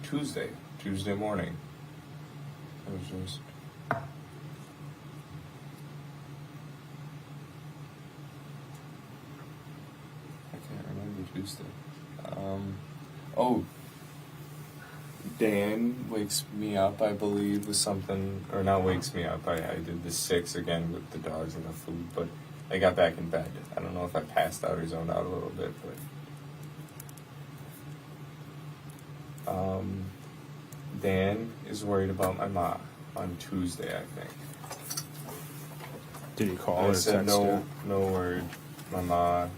Tuesday morning. It was just. I can't remember Tuesday. Oh, Dan wakes me up, I believe, with something, or not wakes me up. I did the 6 again with the dogs and the food, but I got back in bed. I don't know if I passed out or zoned out a little bit, but Dan is worried about my mom on Tuesday, I think. Did he call I or said text no, her? no word. My mom.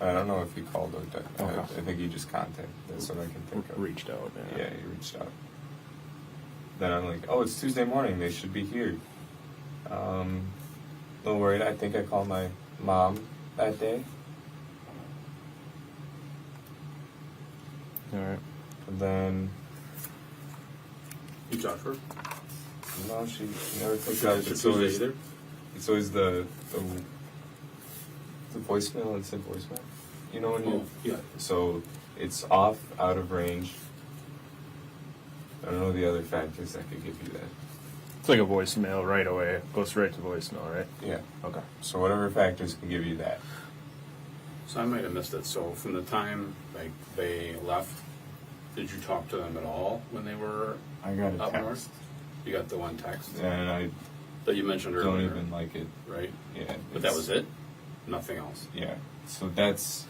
I don't know if he called or texted. Okay. I think he just contacted. That's what I can think of. Reached out. Yeah, he reached out. Then I'm like, oh, it's Tuesday morning. They should be here. A little worried. I think I called my mom that day. All right. And then, You talked to her? no, she never picked Yeah, up. it's It's Tuesday always, either? it's always the voicemail. It's a voicemail. You know when you. Oh, yeah. So it's off, out of range. I don't know the other factors that could give you that. It's like a voicemail right away. Goes right to voicemail, right? Yeah. Okay. So whatever factors can give you that. So I might have missed it. So from the time like they left, did you talk to them at all when they were I got a up text, north? You got the one text and I that you mentioned don't earlier, even like it. right? Yeah. But that was it. Nothing else. Yeah. So that's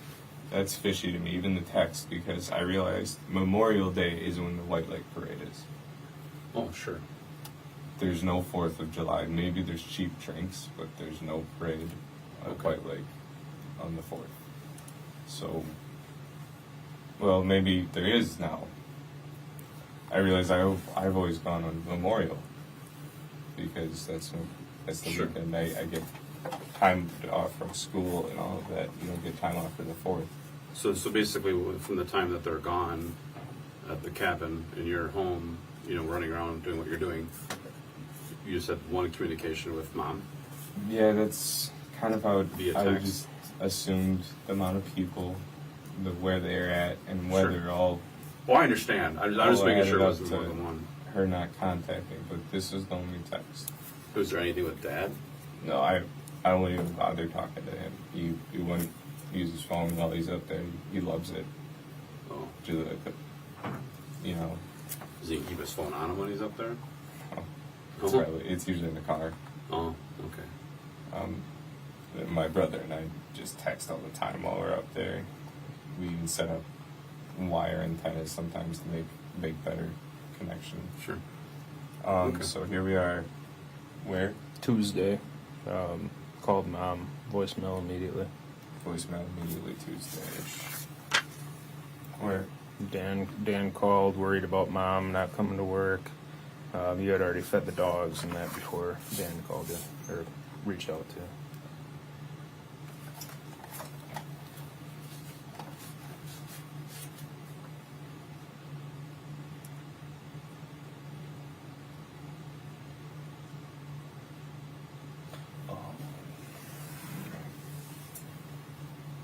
fishy to me, even the text, because I realized Memorial Day is when the White Lake Parade is. Oh, sure. There's no 4th of July. Maybe there's cheap drinks, but there's no parade at Okay. White Lake on the 4th. So, well, maybe there is now. I realize I've always gone on Memorial because that's the Sure. weekend I get time off from school and all of that. You don't get time off for the 4th. So basically, from the time that they're gone at the cabin and you're home, running around doing what you're doing, you just had one communication with mom. Yeah, that's kind of how Via I text. just assumed the amount of people, where they're at, and whether Sure. all Well, I understand. I'm just all making added sure it up wasn't to more than one. her not contacting. But this is the only text. Was there anything with Dad? No, I won't even bother talking to him. He wouldn't use his phone while he's up there. He loves it. Oh, You know, does he keep his phone on him when he's up there? it's usually in the car. Oh, okay. My brother and I just text all the time while we're up there. We even set up wire antennas sometimes to make better connection. Sure. Okay. So here we are. Where? Tuesday. Called mom. Voicemail immediately. Voicemail immediately Tuesday. Where? Dan called, worried about mom not coming to work. You had already fed the dogs and that before Dan called you or reached out to you. Oh.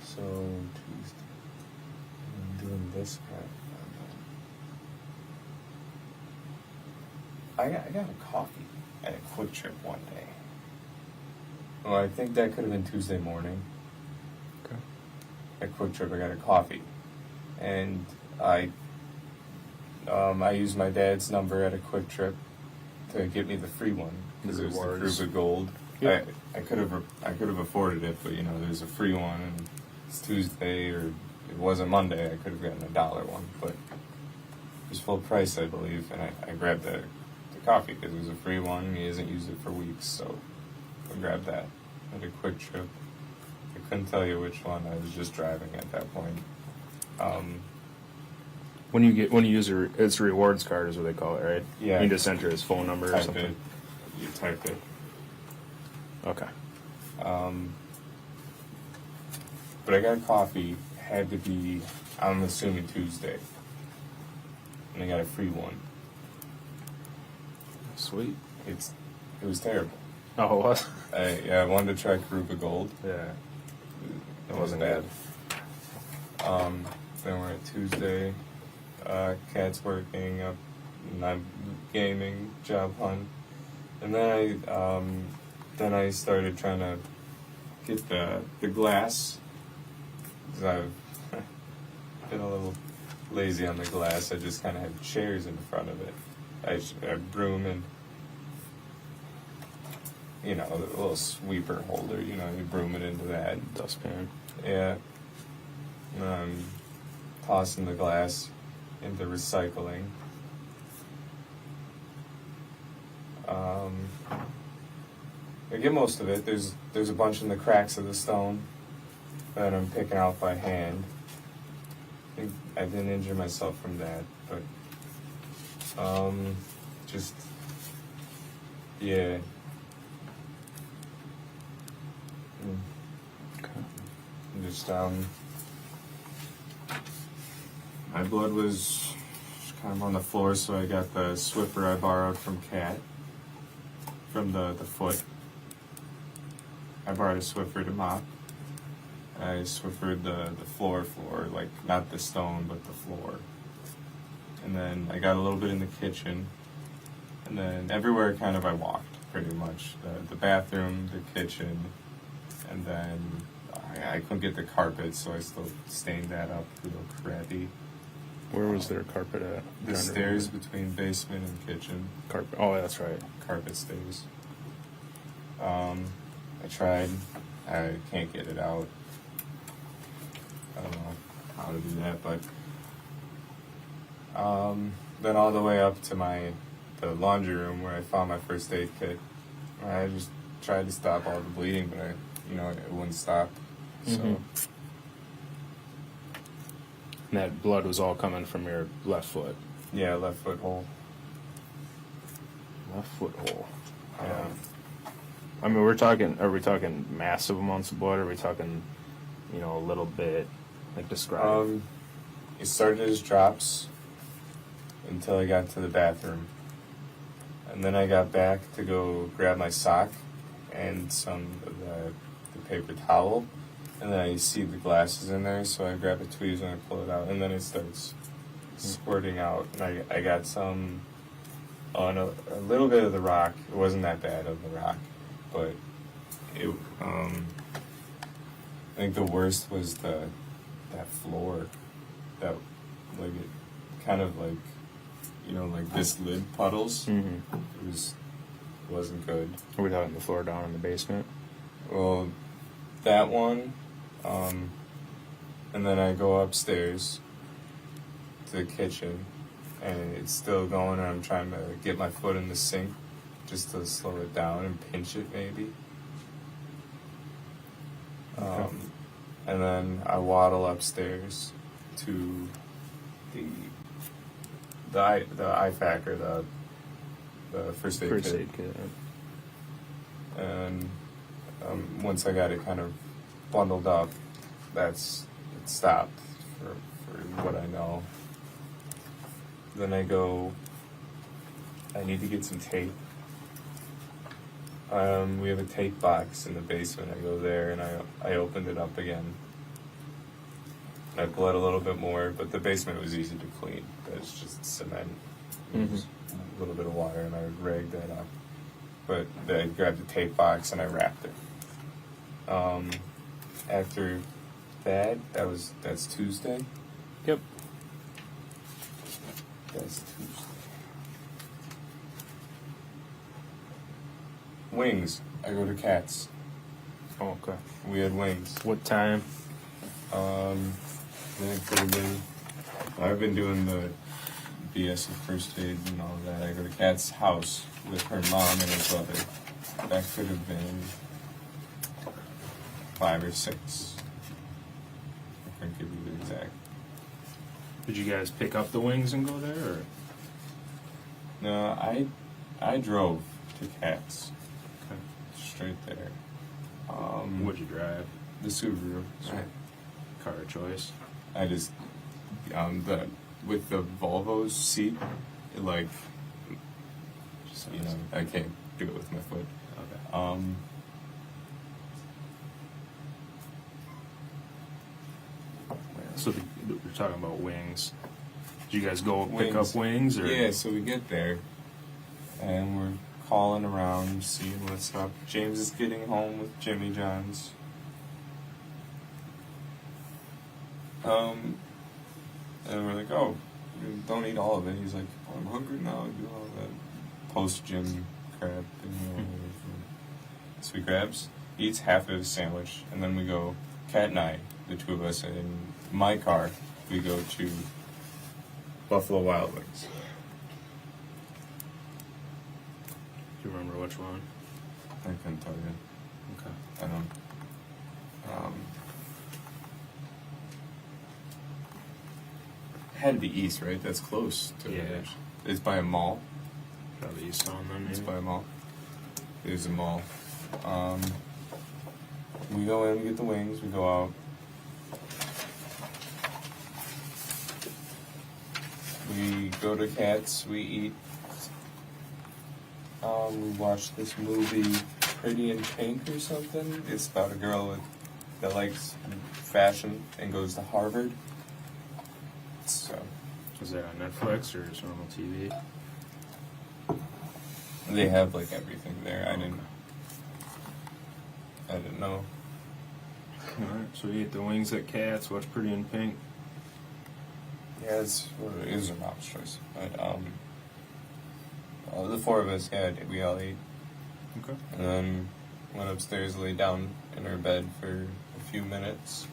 So Tuesday. I'm doing this crap. I got a coffee at a Quick Trip one day. Well, I think that could have been Tuesday morning. Okay. At Quick Trip, I got a coffee, and I I used my dad's number at a Quick Trip to get me the free one because it was the Rewards. Group of Gold. Yep. I could have afforded it, but there's a free one, and it's Tuesday, or it wasn't Monday. I could have gotten $1 one, but it was full price, I believe, and I grabbed the coffee because it was a free one. And he hasn't used it for weeks, so I grabbed that at a Quick Trip. I couldn't tell you which one. I was just driving at that point. When you use it's a rewards card is what they call it, right? Yeah. You just enter his phone number or Type something. it. You type it. Okay. But I got coffee. Had to be, I'm assuming, Tuesday, and I got a free one. Sweet. It was terrible. Oh, it was? I wanted to try Group of Gold. Yeah. It wasn't bad. Then we're at Tuesday. Cat's working up, and I'm gaming, job hunt, and then I started trying to get the glass. 'Cause I've been a little lazy on the glass. I just kind of had chairs in front of it. I broom and the little sweeper holder. You broom it into that. Dustpan. Yeah. Tossing the glass into recycling. I get most of it. There's a bunch in the cracks of the stone that I'm picking out by hand. I didn't injure myself from that, but just yeah. Okay. Just my blood was kind of on the floor, so I got the Swiffer I borrowed from Cat, from the foot. I borrowed a Swiffer to mop. I Swiffered the floor, like not the stone, but the floor. And then I got a little bit in the kitchen, and then everywhere kind of I walked, pretty much. The bathroom, the kitchen, and then I couldn't get the carpet, so I still stained that up real crappy. Where was their carpet at? The stairs between basement and kitchen. Carpet. Oh, that's right. Carpet stairs. I tried. I can't get it out. I don't know how to do that, but then all the way up to the laundry room where I found my first aid kit. I just tried to stop all the bleeding, but it wouldn't stop. So. Mm-hmm. And that blood was all coming from your left foot. Yeah, left foot hole. Left foot hole. Yeah. I mean, are we talking massive amounts of blood, or are we talking, a little bit, like describe? It started as drops until I got to the bathroom. And then I got back to go grab my sock and some of the paper towel. And then I see the glasses in there, so I grab a tweezers and I pull it out. And then it starts squirting out. And I got some on a little bit of the rock. It wasn't that bad of the rock. But it, I think the worst was that floor. That, like, it kind of like, like this lid puddles. Mm-hmm. It wasn't good. Are we talking the floor down in the basement? Well, that one, and then I go upstairs to the kitchen, and it's still going, and I'm trying to get my foot in the sink just to slow it down and pinch it maybe. Okay. And then I waddle upstairs to the IFAC, the first aid First kit. aid kit. And once I got it kind of bundled up, it stopped for what I know. Then I need to get some tape. We have a tape box in the basement. I go there and I opened it up again. And I bled a little bit more, but the basement was easy to clean. It's just cement. Just a little bit of water, and I would rag that up. But I grabbed the tape box and I wrapped it. After that, that's Tuesday. Yep. That's Tuesday. Wings. I go to Cats. Oh, okay. We had wings. What time? That could have been. I've been doing the BS of first aid and all of that. I go to Kat's house with her mom and her brother. That could have been 5 or 6. I can't give you the exact. Did you guys pick up the wings and go there, or? No, I drove to Kat's. Okay. Straight there. What'd you drive? The Subaru. Right. Car of choice. I just with the Volvo's seat, it, like, you know, I can't do it with my foot. Okay. So we're talking about wings. Did you guys go pick up wings, or? Yeah, so we get there, and we're calling around, seeing what's up. James is getting home with Jimmy John's. And we're like, oh, don't eat all of it. He's like, oh, I'm hungry now. Do all that post-gym crab thing. So he grabs, eats half of his sandwich, and then we go, Kat and I, the two of us, in my car, we go to Buffalo Wild Wings. Do you remember which one? I couldn't tell you. Okay. I don't. Had to be east, right? That's close to Yeah. it. It's by a mall. Probably East on them, It's maybe. by a mall. There's a mall. We go in, we get the wings, we go out. We go to Cats, we eat. We watch this movie, Pretty in Pink or something. It's about a girl that likes fashion and goes to Harvard. So Is that on Netflix or just normal TV? they have like everything there. I didn't know. Alright, so we ate the wings at Cats, watched Pretty in Pink. Yeah, it was our mom's choice. But the four of us, yeah, we all ate. Okay. And then went upstairs, laid down in our bed for a few minutes.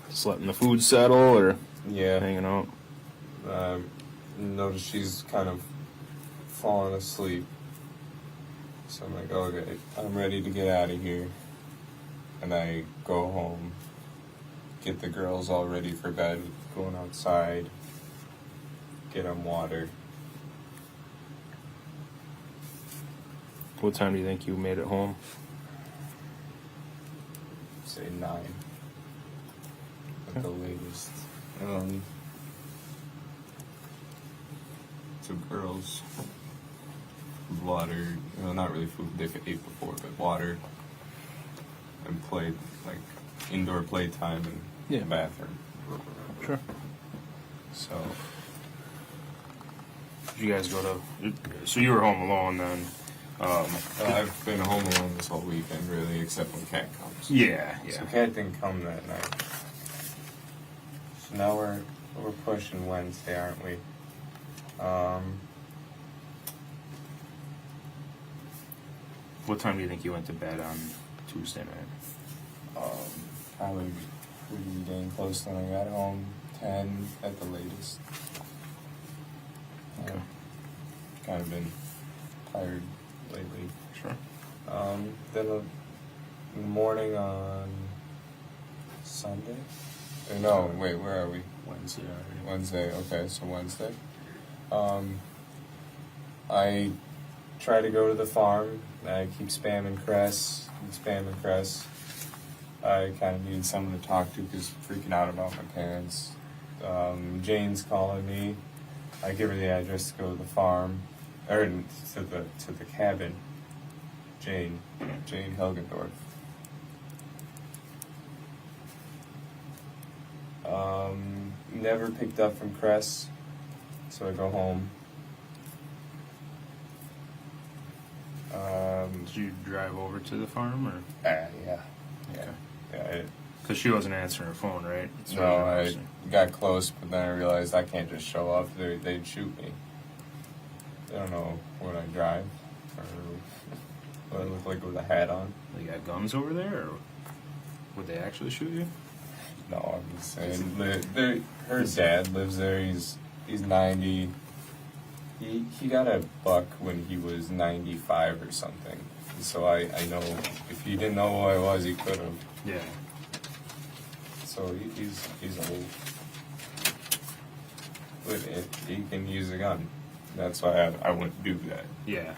Just letting the food settle, or Yeah. hanging out? Noticed she's kind of falling asleep. So I'm like, okay, I'm ready to get out of here. And I go home, get the girls all ready for bed, going outside, get them water. What time do you think you made it home? Say 9 at the latest. So girls, water, not really food, they've ate before, but water and play, like indoor playtime and Yeah. bathroom. Sure. So, Did you guys go to? So you were home alone then? I've been home alone this whole weekend, really, except when Kat comes. Yeah, So yeah. Kat didn't come that night. So now we're pushing Wednesday, aren't we? What time do you think you went to bed on Tuesday night? Probably pretty dang close when I got home. 10 at the latest. Okay. Kind of been tired lately. Sure. Then in the morning on Sunday? Or no, wait, where are we? Wednesday already. Wednesday, okay, so Wednesday. I try to go to the farm. I keep spamming Cress. I kind of need someone to talk to because freaking out about my parents. Jane's calling me. I give her the address to go to the farm, or to the cabin. Jane Helgendorf. Never picked up from Cress, so I go home. Did you drive over to the farm, or? Yeah. Okay. Yeah, Because she wasn't answering her phone, right? That's No, what I understand. got close, but then I realized I can't just show up. They'd shoot me. They don't know what I drive or what I look like with a hat on. They got guns over there, or would they actually shoot you? No, I'm just saying. Her dad lives there. He's 90. He got a buck when he was 95 or something. So I know if he didn't know who I was, he could have. Yeah. So he's old. But he can use a gun. That's why I wouldn't do that. Yeah.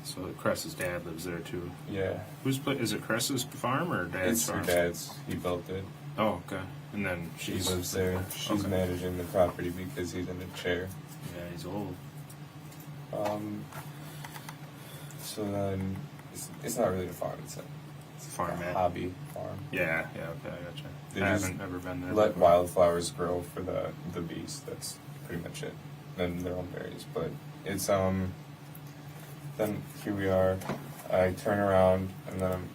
So Cress's dad lives there too. Yeah. Is it Cress's farm or dad's It's farm? her dad's. He built it. Oh, okay. And then She she's lives there. She's okay. managing the property because he's in a chair. Yeah, he's old. So then it's not really a farm. It's a Farmette. hobby farm. Yeah, okay, I gotcha. They I just haven't ever been there. Let before. wildflowers grow for the bees. That's pretty much it. Then their own berries. But it's then here we are. I turn around and then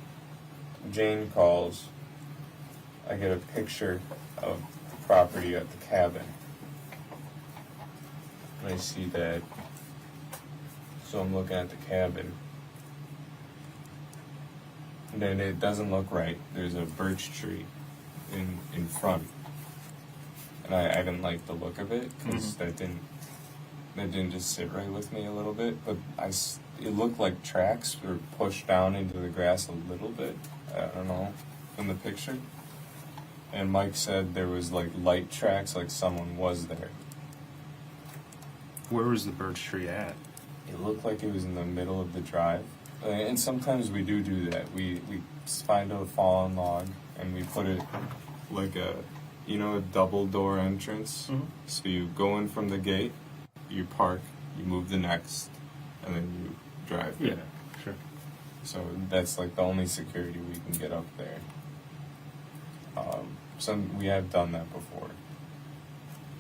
Jane calls. I get a picture of the property at the cabin. And I see that. So I'm looking at the cabin. And then it doesn't look right. There's a birch tree in front. And I didn't like the look of it because that didn't just sit right with me a little bit. But it looked like tracks were pushed down into the grass a little bit. I don't know, from the picture. And Mike said there was like light tracks, like someone was there. Where was the birch tree at? It looked like it was in the middle of the drive. And sometimes we do that. We find a fallen log and we put it like a double door entrance. Mhm. So you go in from the gate, you park, you move the next, and then you drive. Yeah, sure. So that's like the only security we can get up there. We have done that before.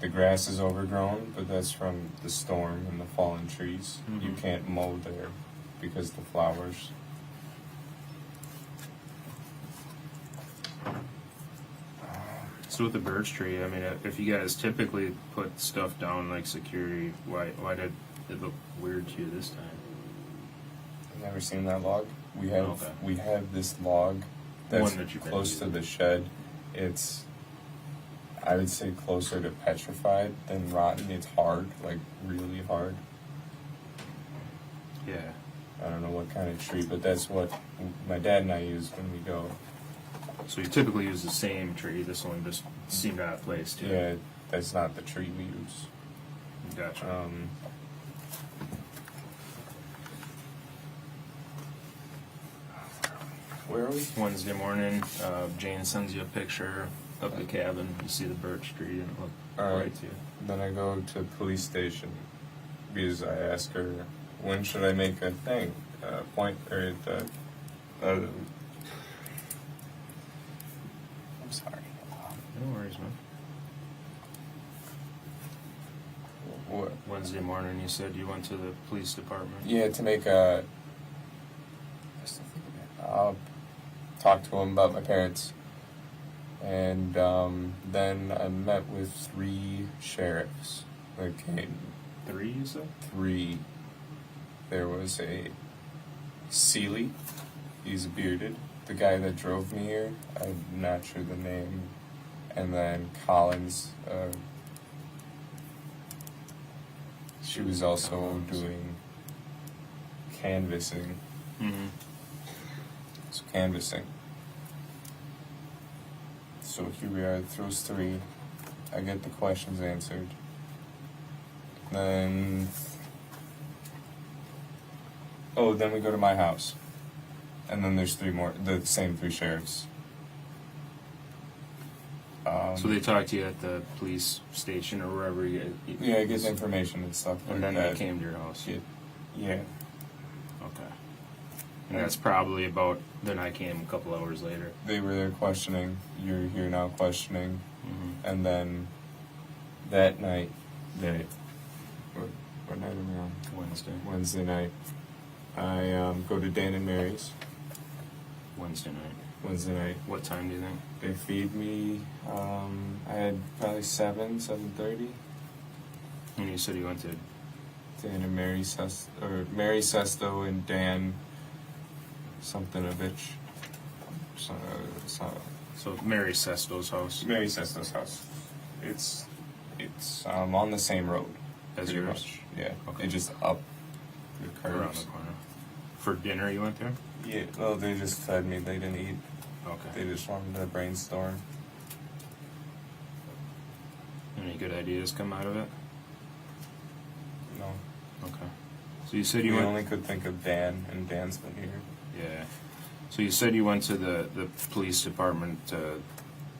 The grass is overgrown, but that's from the storm and the fallen trees. You Mhm. can't mow there because the flowers. So with the birch tree, I mean, if you guys typically put stuff down like security, why did it look weird to you this time? I've never seen that log. We Okay. have this log that's One that you've been close to using. the shed. It's, I would say, closer to petrified than rotten. It's hard, like really hard. Yeah. I don't know what kind of tree, but that's what my dad and I use when we go. So you typically use the same tree. This one just seemed out of place too. Yeah, that's not the tree we use. Gotcha. Where are we? Wednesday morning, Jane sends you a picture of the cabin. You see the birch tree and it looked All right. right to you. Then I go to the police station because I ask her, when should I make a thing? Point or the. I'm sorry. No worries, man. What? Wednesday morning, you said you went to the police department. Yeah, to make a. I'll talk to him about my parents. And then I met with 3 sheriffs that came. 3, you said? 3. There was a Seeley. He's bearded. The guy that drove me here, I'm not sure the name. And then Collins. She was also doing canvassing. Mm-hmm. So canvassing. So here we are, those 3. I get the questions answered. Then we go to my house. And then there's 3 more, the same 3 sheriffs. So they talked to you at the police station or wherever you. Yeah, I get information and stuff like And then that. they came to your house. Yeah. Okay. And that's probably about. Then I came a couple hours later. They were there questioning. You're here now questioning. Mm-hmm. And then that night, what night are we on? Wednesday Wednesday night, I go to Dan and Mary's. night. Wednesday night. What time do you think? They feed me. I had probably 7:30. And you said you went to. Dan and Mary Sesto and Dan Something-ovich. So Mary Sesto's house. Mary Sesto's house. It's on the same road As pretty yours? much. Yeah. Okay. They just up the Around curves. the corner. For dinner, you went there? Yeah. Well, they just fed me. They didn't eat. Okay. They just wanted to brainstorm. Any good ideas come out of it? No. Okay. So you said you We went. only could think of Dan, and Dan's been here. Yeah. So you said you went to the police department to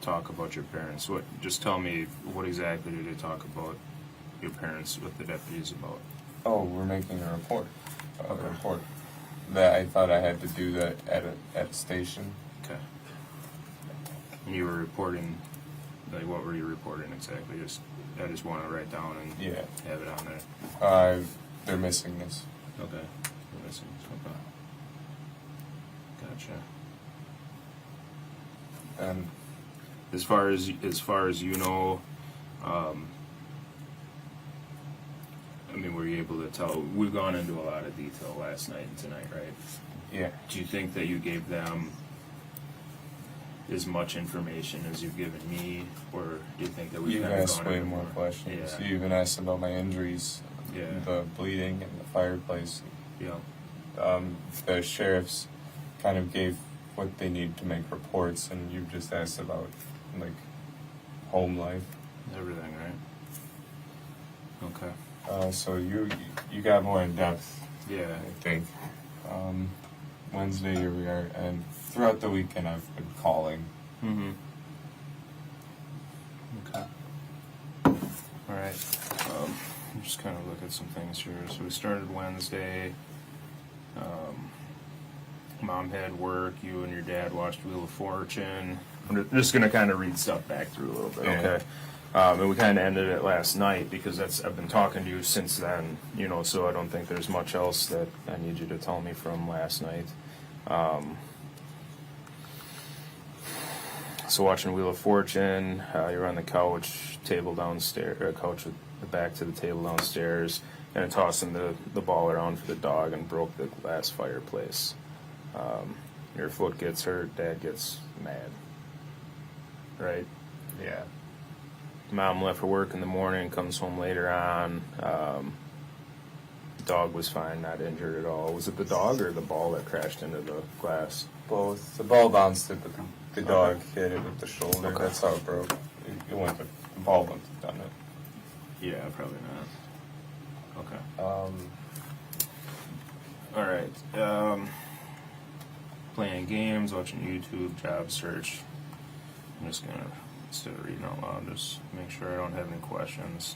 talk about your parents. What? Just tell me what exactly did they talk about your parents with the deputies about? Oh, we're making a report. A Okay. report. That I thought I had to do that at a station. Okay. And you were reporting, like, what were you reporting exactly? I just want to write down and Yeah. have it on there. They're missing this. Okay. You're missing. Okay. Gotcha. And As far as you know, I mean, were you able to tell? We've gone into a lot of detail last night and tonight, right? yeah. Do you think that you gave them as much information as you've given me, or do you think that we've You've kind of asked gone way into more questions. Yeah. You even asked about my injuries, Yeah. the bleeding, and the fireplace. Yeah. The sheriffs kind of gave what they need to make reports, and you just asked about like home life. Everything, right? Okay. So you got more in depth, Yeah. I think. Wednesday here we are, and throughout the weekend I've been calling. Mm-hmm. Okay. All right. I'm just kind of look at some things here. So we started Wednesday. Mom had work. You and your dad watched Wheel of Fortune. I'm just going to kind of read stuff back through a little bit, Yeah. okay? And we kind of ended it last night because I've been talking to you since then, so I don't think there's much else that I need you to tell me from last night. So watching Wheel of Fortune, you're on the couch, table downstairs, couch with the back to the table downstairs, and tossing the ball around for the dog and broke the glass fireplace. Your foot gets hurt, Dad gets mad. Right? Yeah. Mom left for work in the morning, comes home later on. Dog was fine, not injured at all. Was it the dog or the ball that crashed into the glass? Both. The ball bounced it, but the dog hit it with the shoulder. Okay. That's how it broke. The ball wouldn't have done it. Yeah, probably not. Okay. All right. Playing games, watching YouTube, job search. I'm just gonna, instead of reading out loud, just make sure I don't have any questions.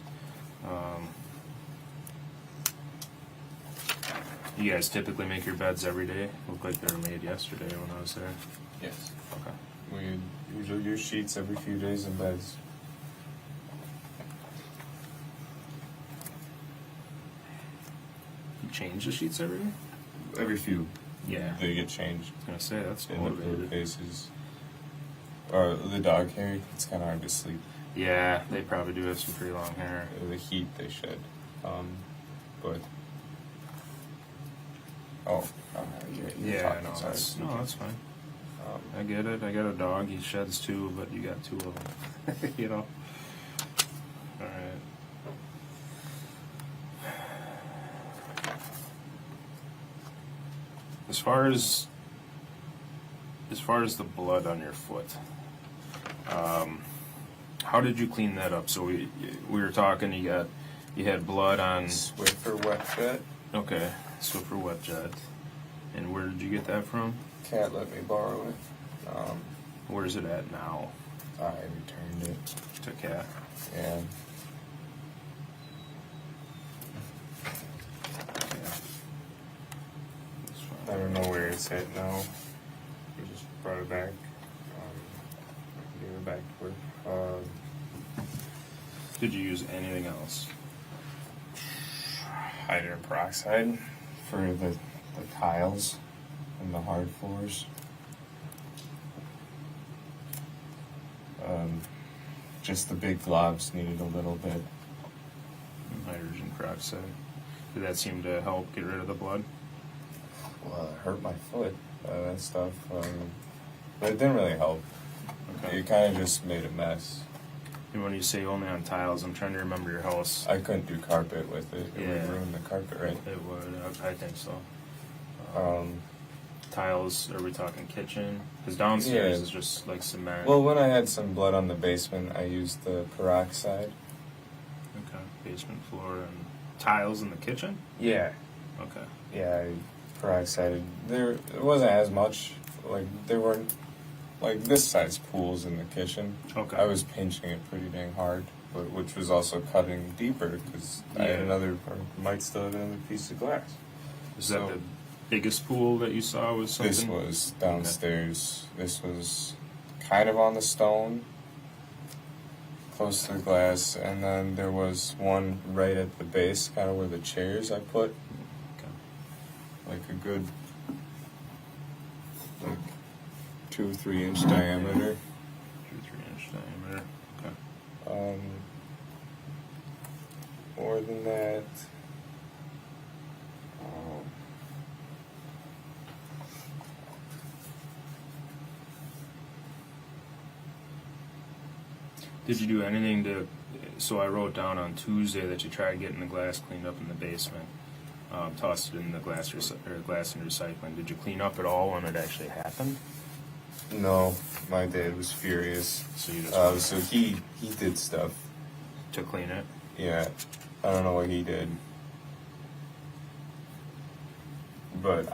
You guys typically make your beds every day? Looked like they were made yesterday when I was there. Yes. Okay. We usually use sheets every few days in beds. You change the sheets every day? Every few, Yeah. they get changed I was gonna say, that's in the motivated. cases. Or the dog hair, it's kind of hard to sleep. Yeah, they probably do have some pretty long hair. The heat they shed. But you're Yeah, talking, no, sorry. that's fine. I get it. I got a dog. He sheds too, but you got two of them. All right. As far as the blood on your foot, how did you clean that up? So we were talking. You had blood on. Swiffer wet jet. Okay, Swiffer wet jet. And where did you get that from? Cat let me borrow it. Where's it at now? I returned it. To Cat. Yeah. Okay. That's fine. I don't know where it's at now. We just brought it back. Gave it back to her. Did you use anything else? Hydrogen peroxide for the tiles and the hard floors. Just the big globs needed a little bit. Hydrogen peroxide. Did that seem to help get rid of the blood? Well, it hurt my foot, that stuff. But it didn't really help. Okay. It kind of just made a mess. And when you say only on tiles, I'm trying to remember your house. I couldn't do carpet with it. It Yeah. would ruin the carpet, right? It would, I think so. Um, Tiles, are we talking kitchen? Because downstairs Yeah. is just like cement. well, when I had some blood on the basement, I used the peroxide. Okay, basement floor and tiles in the kitchen? Yeah. Okay. Yeah, I peroxided. It wasn't as much. Like, there weren't, like, this size pools in the kitchen. Okay. I was pinching it pretty dang hard, but which was also cutting deeper because I had Yeah. another, or might still have another piece of glass. Is So- that the biggest pool that you saw was something? This was downstairs. This was kind of on the stone, close to the glass, and then there was one right at the base, kind of where the chairs I put, Okay. like a good, like 2 or 3 inch diameter. 2-3 inch diameter. Okay. More than that. Did you do anything to? So I wrote down on Tuesday that you tried getting the glass cleaned up in the basement, tossed it in the glass and recycling. Did you clean up at all when it actually happened? No, my dad was furious. So you just So he did stuff. to clean it. Yeah, I don't know what he did, but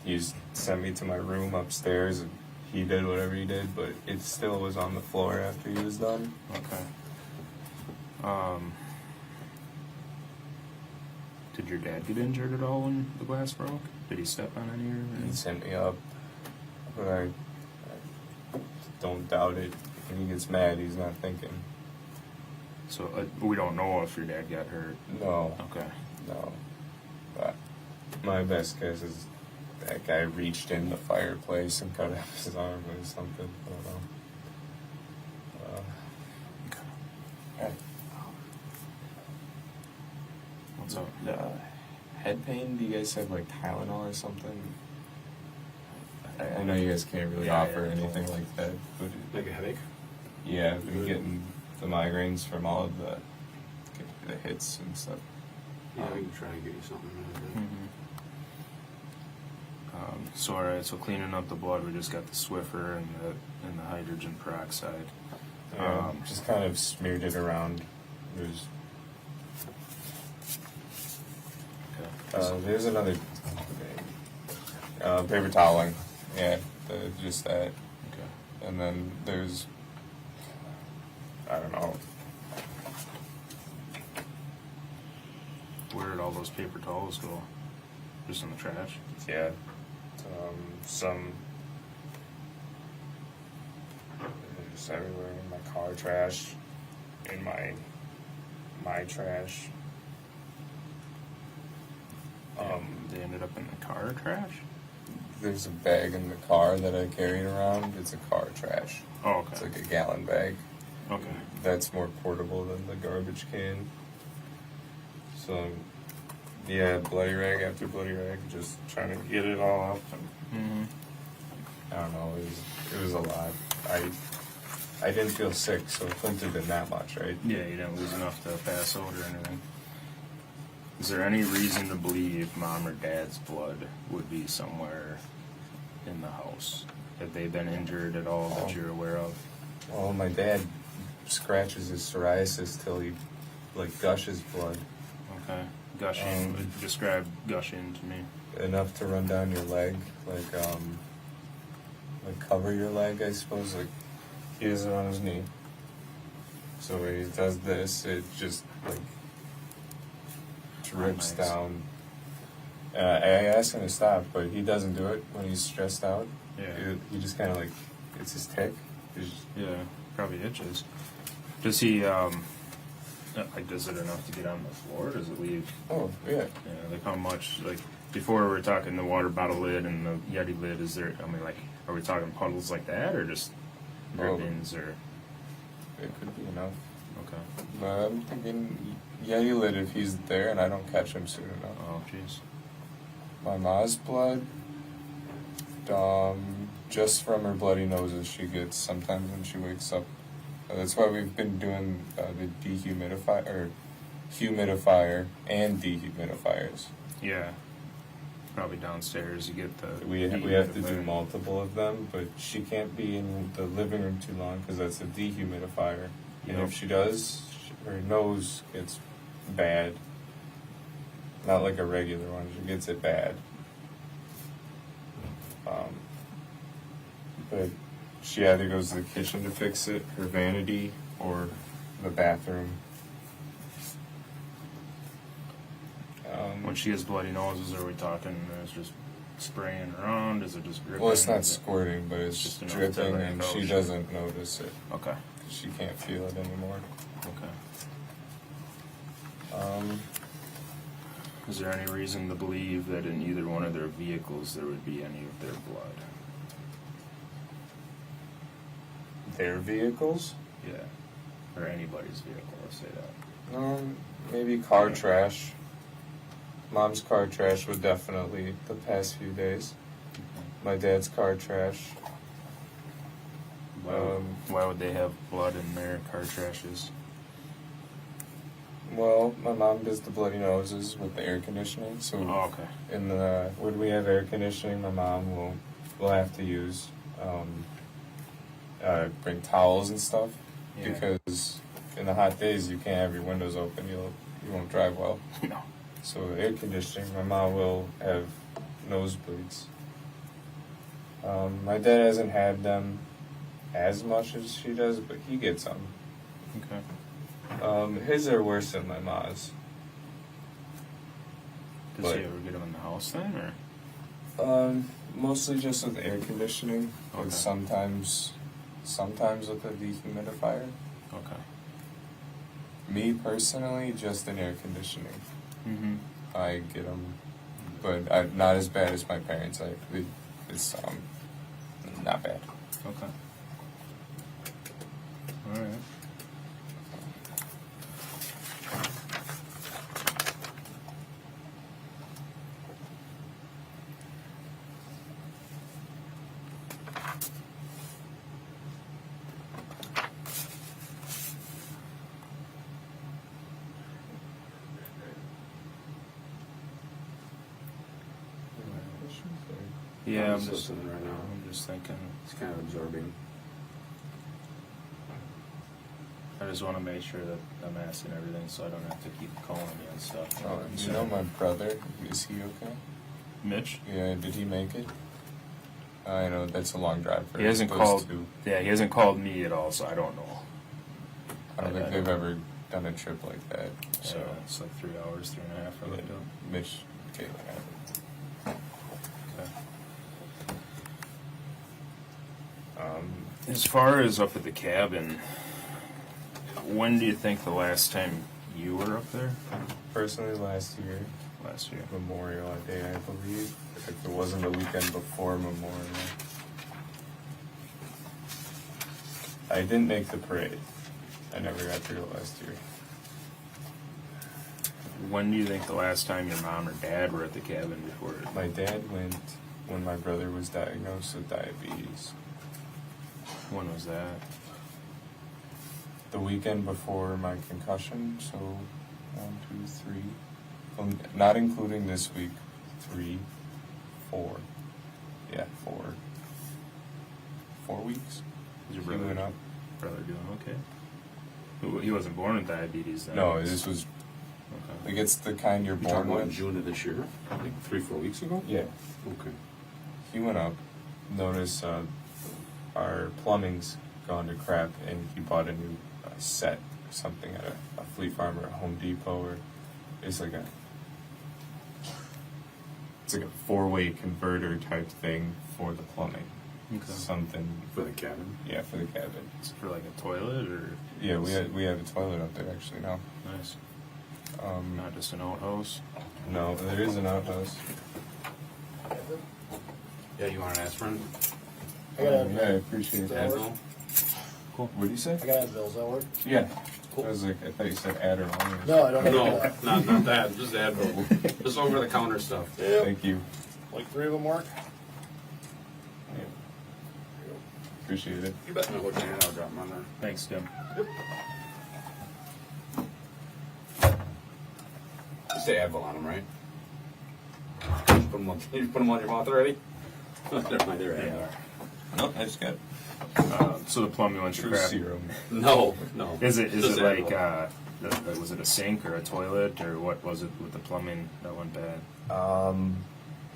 he just sent me to my room upstairs, and he did whatever he did, but it still was on the floor after he was done. Okay. Did your dad get injured at all when the glass broke? Did he step on any or? He sent me up, but I don't doubt it. When he gets mad, he's not thinking. So we don't know if your dad got hurt. No, Okay. no. But my best guess is that guy reached in the fireplace and cut off his arm or something. I don't know. Yeah. What's up? Head pain? Do you guys have like Tylenol or something? I know you guys can't really Yeah, offer yeah. anything like that, but Like a headache? yeah, I've been getting the migraines from all of the hits and stuff. Yeah, we can try and get you something. So all right, so cleaning up the blood, we just got the Swiffer and the hydrogen peroxide. Yeah, just kind of smeared it around. There's another paper toweling. Yeah, just that. Okay. And then there's, I don't know. Where did all those paper towels go? Just in the trash? Yeah, some just everywhere in my car trash, in my trash. They ended up in the car trash? There's a bag in the car that I carried around. It's a car trash. Oh, It's okay. like a gallon bag. Okay. That's more portable than the garbage can. So, yeah, bloody rag after bloody rag, just trying to get it all up. And, I don't know. It was a lot. I didn't feel sick, so it couldn't have been that much, right? Yeah, you didn't lose enough to pass out or anything. Is there any reason to believe mom or dad's blood would be somewhere in the house? Have they been injured at all that you're aware of? Well, my dad scratches his psoriasis till he like gushes blood. Okay. Gushing. Describe gushing to me. Enough to run down your leg, like cover your leg, I suppose. Like he has it on his knee. So when he does this, it just like drips nice. down. I asked him to stop, but he doesn't do it when he's stressed out. Yeah. He just kind of like, it's his tick. Yeah, probably itches. Does he, like, does it enough to get on the floor? Does it leave? Oh, yeah. Yeah, like how much, like, before we were talking the water bottle lid and the Yeti lid, is there, I mean, like, are we talking puddles like that or just drippings or? it could be enough. Okay. But I'm thinking Yeti if he's there and I don't catch him soon enough. Oh, jeez. My ma's blood, just from her bloody noses she gets sometimes when she wakes up. That's why we've been doing the humidifier and dehumidifiers. Yeah. Probably downstairs you get the. We have to do multiple of them, but she can't be in the living room too long because that's a dehumidifier. And Yep. if she does, her nose gets bad. Not like a regular one. She gets it bad. But she either goes to the kitchen to fix it, her vanity, or the bathroom. When she has bloody noses, are we talking it's just spraying around? Is it just dripping? Well, it's not Is it- squirting, but it's Just enough to, dripping, like, and oh, she shit. doesn't notice it. Okay. She can't feel it anymore. Okay. Um, Is there any reason to believe that in either one of their vehicles there would be any of their blood? their vehicles? Yeah. Or anybody's vehicle, let's say that. Maybe car trash. Mom's car trash would definitely the past few days. My dad's car trash. Why would they have blood in their car trashes? Well, my mom does the bloody noses with the air conditioning, so Oh, okay. when we have air conditioning, my mom will have to use bring towels and stuff Yeah. because in the hot days you can't have your windows open. You won't drive well. No. So air conditioning, my mom will have nosebleeds. My dad hasn't had them as much as she does, but he gets them. Okay. His are worse than my mom's. Does But- he ever get them in the house then, or? Mostly just with air conditioning, Okay. and sometimes with a dehumidifier. Okay. Me personally, just in air conditioning. Mm-hmm. I get them, but not as bad as my parents. It's not bad. Okay. All right. Yeah, I'm just just listening right now. I'm just thinking. It's kind of absorbing. I just want to make sure that I'm asking everything, so I don't have to keep calling you and stuff. You know my brother? Is he okay? Mitch? Yeah, did he make it? I know that's a long drive for He hasn't those called. two. Yeah, he hasn't called me at all, so I don't know. I don't think they've ever done a trip like that. So So it's like 3 hours, 3.5. I looked up. Mitch, okay. Okay. Um, As far as up at the cabin, when do you think the last time you were up there? personally, last year, Last year. Memorial Day, I believe. If it wasn't the weekend before Memorial. I didn't make the parade. I never got to go last year. When do you think the last time your mom or dad were at the cabin before? My dad went when my brother was diagnosed with diabetes. When was that? The weekend before my concussion, so 1, 2, 3. Not including this week, 3, 4. Yeah, 4. 4 weeks. Is your He went up. brother doing okay? He wasn't born with diabetes then. No, this was Okay. like it's the kind you're You born talking about in with. June of this year? Like 3-4 weeks ago? Yeah. Okay. He went up, noticed our plumbing's gone to crap, and he bought a new set or something at a Fleet Farm or a Home Depot, or it's like a 4-way converter type thing for the plumbing. Okay. Something, For the cabin? yeah, for the cabin. Is it for like a toilet or? Yeah, we have a toilet up there actually now. Nice. Um, Not just an outhouse. no, there is an outhouse. Yeah, you want to ask friend? Yeah, I appreciate that. Admiral? Cool. What do you say? I got Advil, does that work? Yeah. Cool. I was like, I thought you said Adderall. No, I don't have No, that. not that, just Advil. Just over the counter stuff. Yep. Thank you. Like 3 of them work? Yeah. Appreciate it. You bet. No, hold your hand, I'll drop them on there. Thanks, Tim. You say Advil on them, right? You put them on your mouth already? Never mind, they're Advil. No, I just got So the plumbing went to true crap. serum. No. Is it Just like Advil. was it a sink or a toilet or what was it with the plumbing that went bad?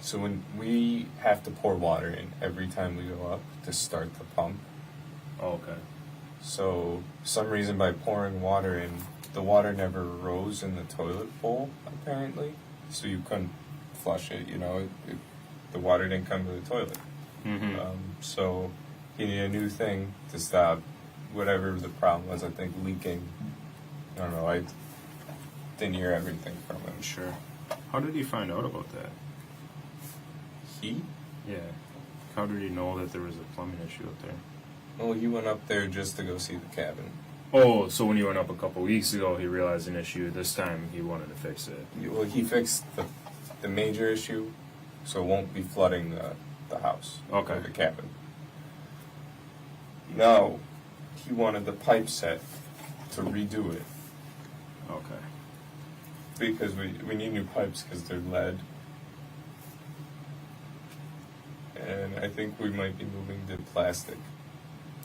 So when we have to pour water in every time we go up to start the pump. Oh, okay. So for some reason by pouring water in, the water never rose in the toilet bowl apparently. So you couldn't flush it. You know, the water didn't come to the toilet. Mm-hmm. So you need a new thing to stop whatever the problem was. I think leaking. I don't know. I didn't hear everything from him. Sure. How did he find out about that? He? Yeah. How did he know that there was a plumbing issue up there? Well, he went up there just to go see the cabin. Oh, so when you went up a couple weeks ago, he realized an issue. This time he wanted to fix it. Well, he fixed the major issue, so it won't be flooding the house. Okay. Or the cabin. Now, he wanted the pipe set to redo it Okay. because we need new pipes because they're lead. And I think we might be moving to plastic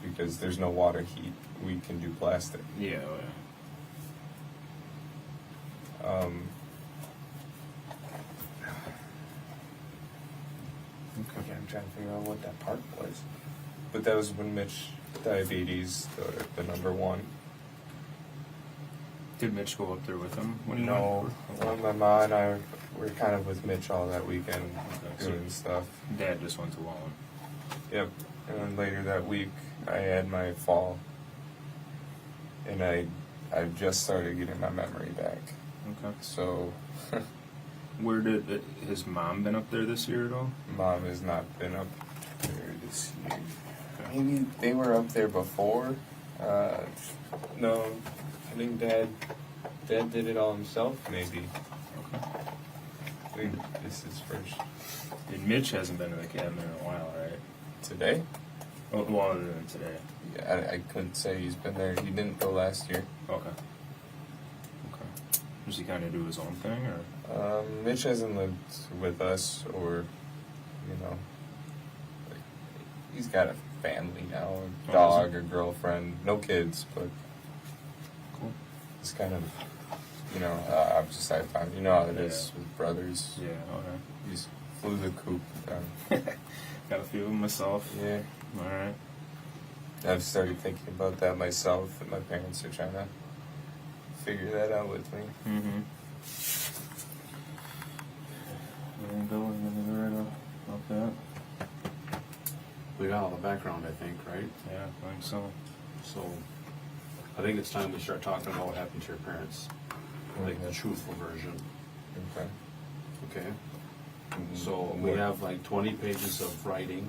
because there's no water heat. We can do plastic. Yeah. Oh, yeah. Okay, I'm trying to figure out what that part was. But that was when Mitch, diabetes, the number one. Did Mitch go up there with him when he No, went? well, my mom and I were kind of with Mitch all that weekend Okay, doing stuff. Dad just went alone. Yep. And then later that week, I had my fall, and I just started getting my memory back. Okay. So, Where did his mom been up there this year at all? Mom has not been up there this year. Maybe they were up there before. No, I think Dad did it all himself. Maybe. Okay. I think this is first And Mitch hasn't been to the cabin in a while, right? today. Oh, well, other than today. Yeah, I couldn't say he's been there. He didn't go last year. Okay. Okay. Does he kind of do his own thing, or? Mitch hasn't lived with us, or like, he's got a family now, a dog, a girlfriend, no kids, but Cool. it's kind of, I'm just out of time. You know how it is with brothers. Yeah. Okay. He just flew the coop. Got a few of them myself. Yeah, All right. I've started thinking about that myself, and my parents are trying to figure that out with me. Mm-hmm. Bill, anything right off that? We got all the background, I think, right? Yeah, I think so. So, I think it's time we start talking about what happened to your parents. Like the truthful version, Okay. okay? So, we have like 20 pages of writing.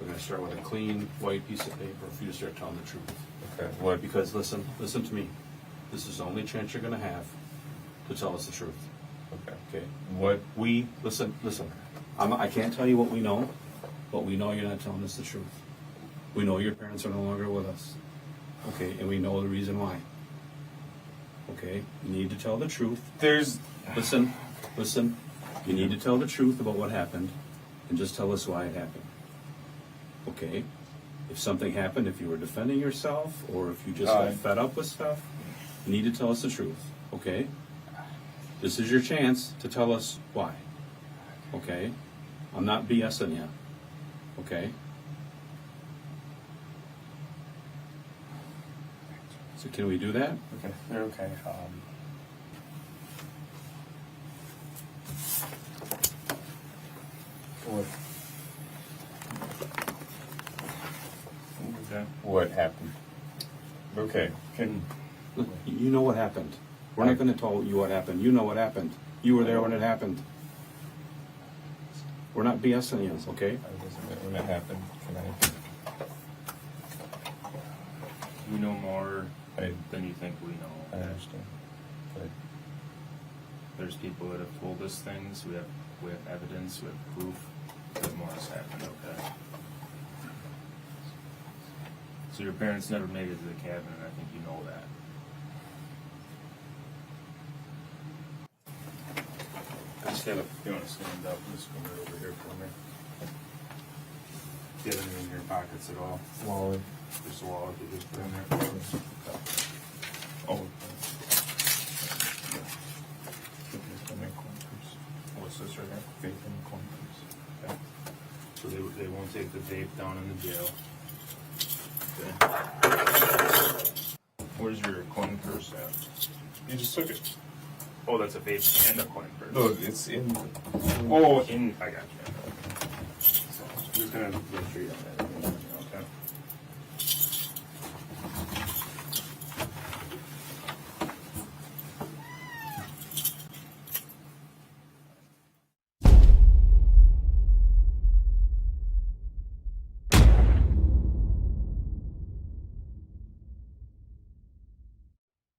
We're gonna start with a clean, white piece of paper for you to start telling the truth. Okay. What? Because listen to me. This is the only chance you're gonna have to tell us the truth. Okay. Okay? What? Listen. I can't tell you what we know, but we know you're not telling us the truth. We know your parents are no longer with us. Okay, and we know the reason why. Okay? You need to tell the truth. There's. Listen. You need to tell the truth about what happened and just tell us why it happened. Okay? If something happened, if you were defending yourself, or if you just got fed up with stuff, you need to tell us the truth. Okay? This is your chance to tell us why. Okay? I'm not BSing you. Okay? So can we do that? Okay. They're okay. What? Okay. What happened? Okay. Can. You know what happened. We're not going to tell you what happened. You know what happened. You were there when it happened. We're not BSing you, okay? I wasn't there when it happened. Can I? We know more I than you think we know. understand. But There's people that have told us things. We have evidence. We have proof that more has happened. Okay. So your parents never made it to the cabin, and I think you know that. You want to stand up? Just come right over here for me. Do you have anything in your pockets at all? wallet. Just a wallet you just put in there. Oh. What's this right here? Vape and coin purse. Okay. So they won't take the vape down in the jail. Okay. Where's your coin purse at? You just took it. Oh, that's a vape and a coin purse. No, it's in. Oh, I got you. So I'm just gonna make sure you don't have